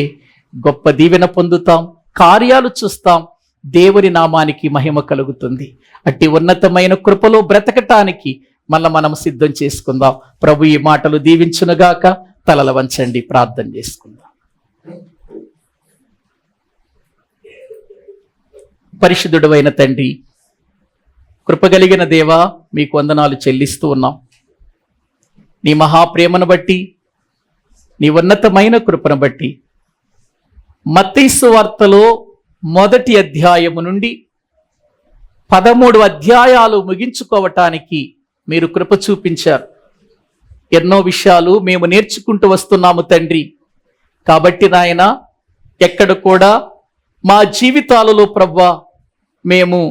గొప్ప దీవెన పొందుతాం, కార్యాలు చూస్తాం, దేవుని నామానికి మహిమ కలుగుతుంది. అట్టి ఉన్నతమైన కృపలో బ్రతకటానికి మళ్ళీ మనం సిద్ధం చేసుకుందాం. ప్రభు ఈ మాటలు దీవించునుగాక. తలల వంచండి, ప్రార్థన చేసుకుందాం. పరిశుద్ధుడు అయిన తండ్రి, కృపగలిగిన దేవా, మీకు వందనాలు చెల్లిస్తూ ఉన్నాం. నీ మహాప్రేమను బట్టి, నీ ఉన్నతమైన కృపను బట్టి మత్తయి సువార్తలో 1వ అధ్యాయము నుండి 13 అధ్యాయాలు ముగించుకోవటానికి మీరు కృప చూపించారు. ఎన్నో విషయాలు మేము నేర్చుకుంటూ వస్తున్నాము తండ్రి. కాబట్టి నాయన ఎక్కడ కూడా మా జీవితాలలో ప్రభువా మేము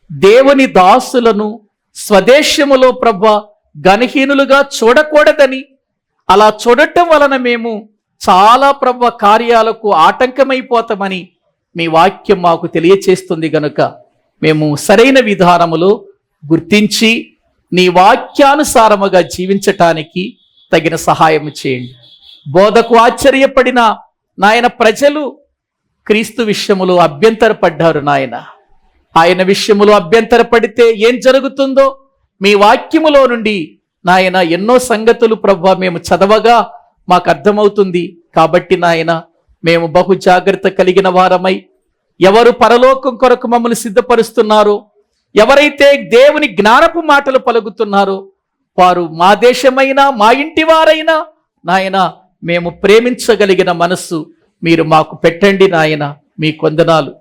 దేవుని దాసులను స్వదేశములో ప్రభువా ఘనహీనులుగా చూడకూడదని, అలా చూడటం వలన మేము చాలా ప్రభువా కార్యాలకు ఆటంకమైపోతామని మీ వాక్యం మాకు తెలియచేస్తుంది. గనుక మేము సరైన విధానములో గుర్తించి నీ వాక్యానుసారముగా జీవించటానికి తగిన సహాయం చేయండి. బోధకు ఆశ్చర్యపడిన నాయన ప్రజలు క్రీస్తు విషయములో అభ్యంతరపడ్డారు నాయన. ఆయన విషయములో అభ్యంతరపడితే ఏం జరుగుతుందో మీ వాక్యములో నుండి నాయన ఎన్నో సంగతులు ప్రభువా మేము చదవగా మాకు అర్థమవుతుంది. కాబట్టి నాయన మేము బహు జాగ్రత్త కలిగిన వారమై, ఎవరు పరలోకం కొరకు మమ్మల్ని సిద్ధపరుస్తున్నారో, ఎవరైతే దేవుని జ్ఞానపు మాటలు పలుకుతున్నారో వారు మా దేశమైనా, మా ఇంటి వారైనా, నాయన మేము ప్రేమించగలిగిన మనస్సు మీరు మాకు పెట్టండి నాయన. మీ వందనాలు.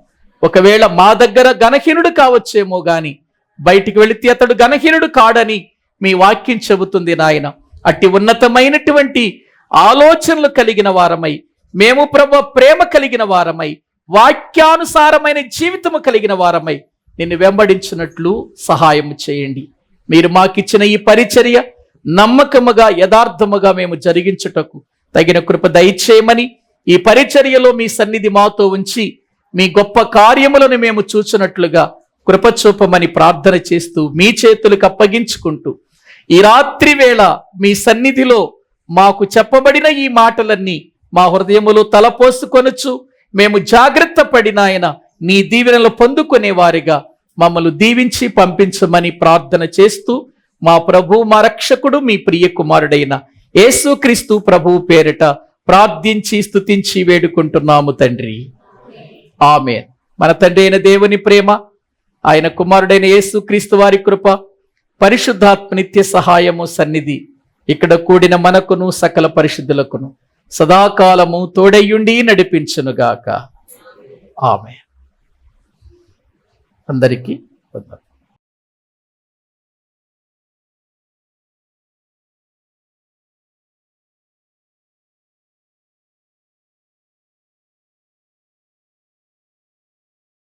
ఒకవేళ మా దగ్గర ఘనహీనుడు కావచ్చేమో గాని బయటికి వెళితే అతడు ఘనహీనుడు కాడని మీ వాక్యం చెబుతుంది నాయన. అట్టి ఉన్నతమైనటువంటి ఆలోచనలు కలిగిన వారమై, మేము ప్రభు ప్రేమ కలిగిన వారమై, వాక్యానుసారమైన జీవితము కలిగిన వారమై నిన్ను వెంబడించినట్లు సహాయం చేయండి. మీరు మాకిచ్చిన ఈ పరిచర్య నమ్మకముగా యథార్థముగా మేము జరిగించుటకు తగిన కృప దయచేయమని, ఈ పరిచర్యలో మీ సన్నిధి మాతో ఉంచి మీ గొప్ప కార్యములను మేము చూచినట్లుగా కృప చూపమని ప్రార్థన చేస్తూ మీ చేతులకు అప్పగించుకుంటూ, ఈ రాత్రి వేళ మీ సన్నిధిలో మాకు చెప్పబడిన ఈ మాటలన్నీ మా హృదయములో తలపోసుకొనొచ్చు మేము జాగ్రత్త పడినాయన నీ దీవెనలు పొందుకునే వారిగా మమ్మల్ని దీవించి పంపించమని ప్రార్థన చేస్తూ, మా ప్రభు మా రక్షకుడు మీ ప్రియ కుమారుడైన యేసుక్రీస్తు ప్రభువు పేరిట ప్రార్థించి స్తుతించి వేడుకుంటున్నాము తండ్రి. ఆమేన్. మన తండ్రి అయిన దేవుని ప్రేమ, ఆయన కుమారుడైన యేసుక్రీస్తు వారి కృప, పరిశుద్ధాత్మ నిత్య సహాయము సన్నిధి ఇక్కడ కూడిన మనకును సకల పరిశుద్ధులకును సదాకాలము తోడయ్యుండి నడిపించునుగాక. ఆమేన్. అందరికీ వందనాలు.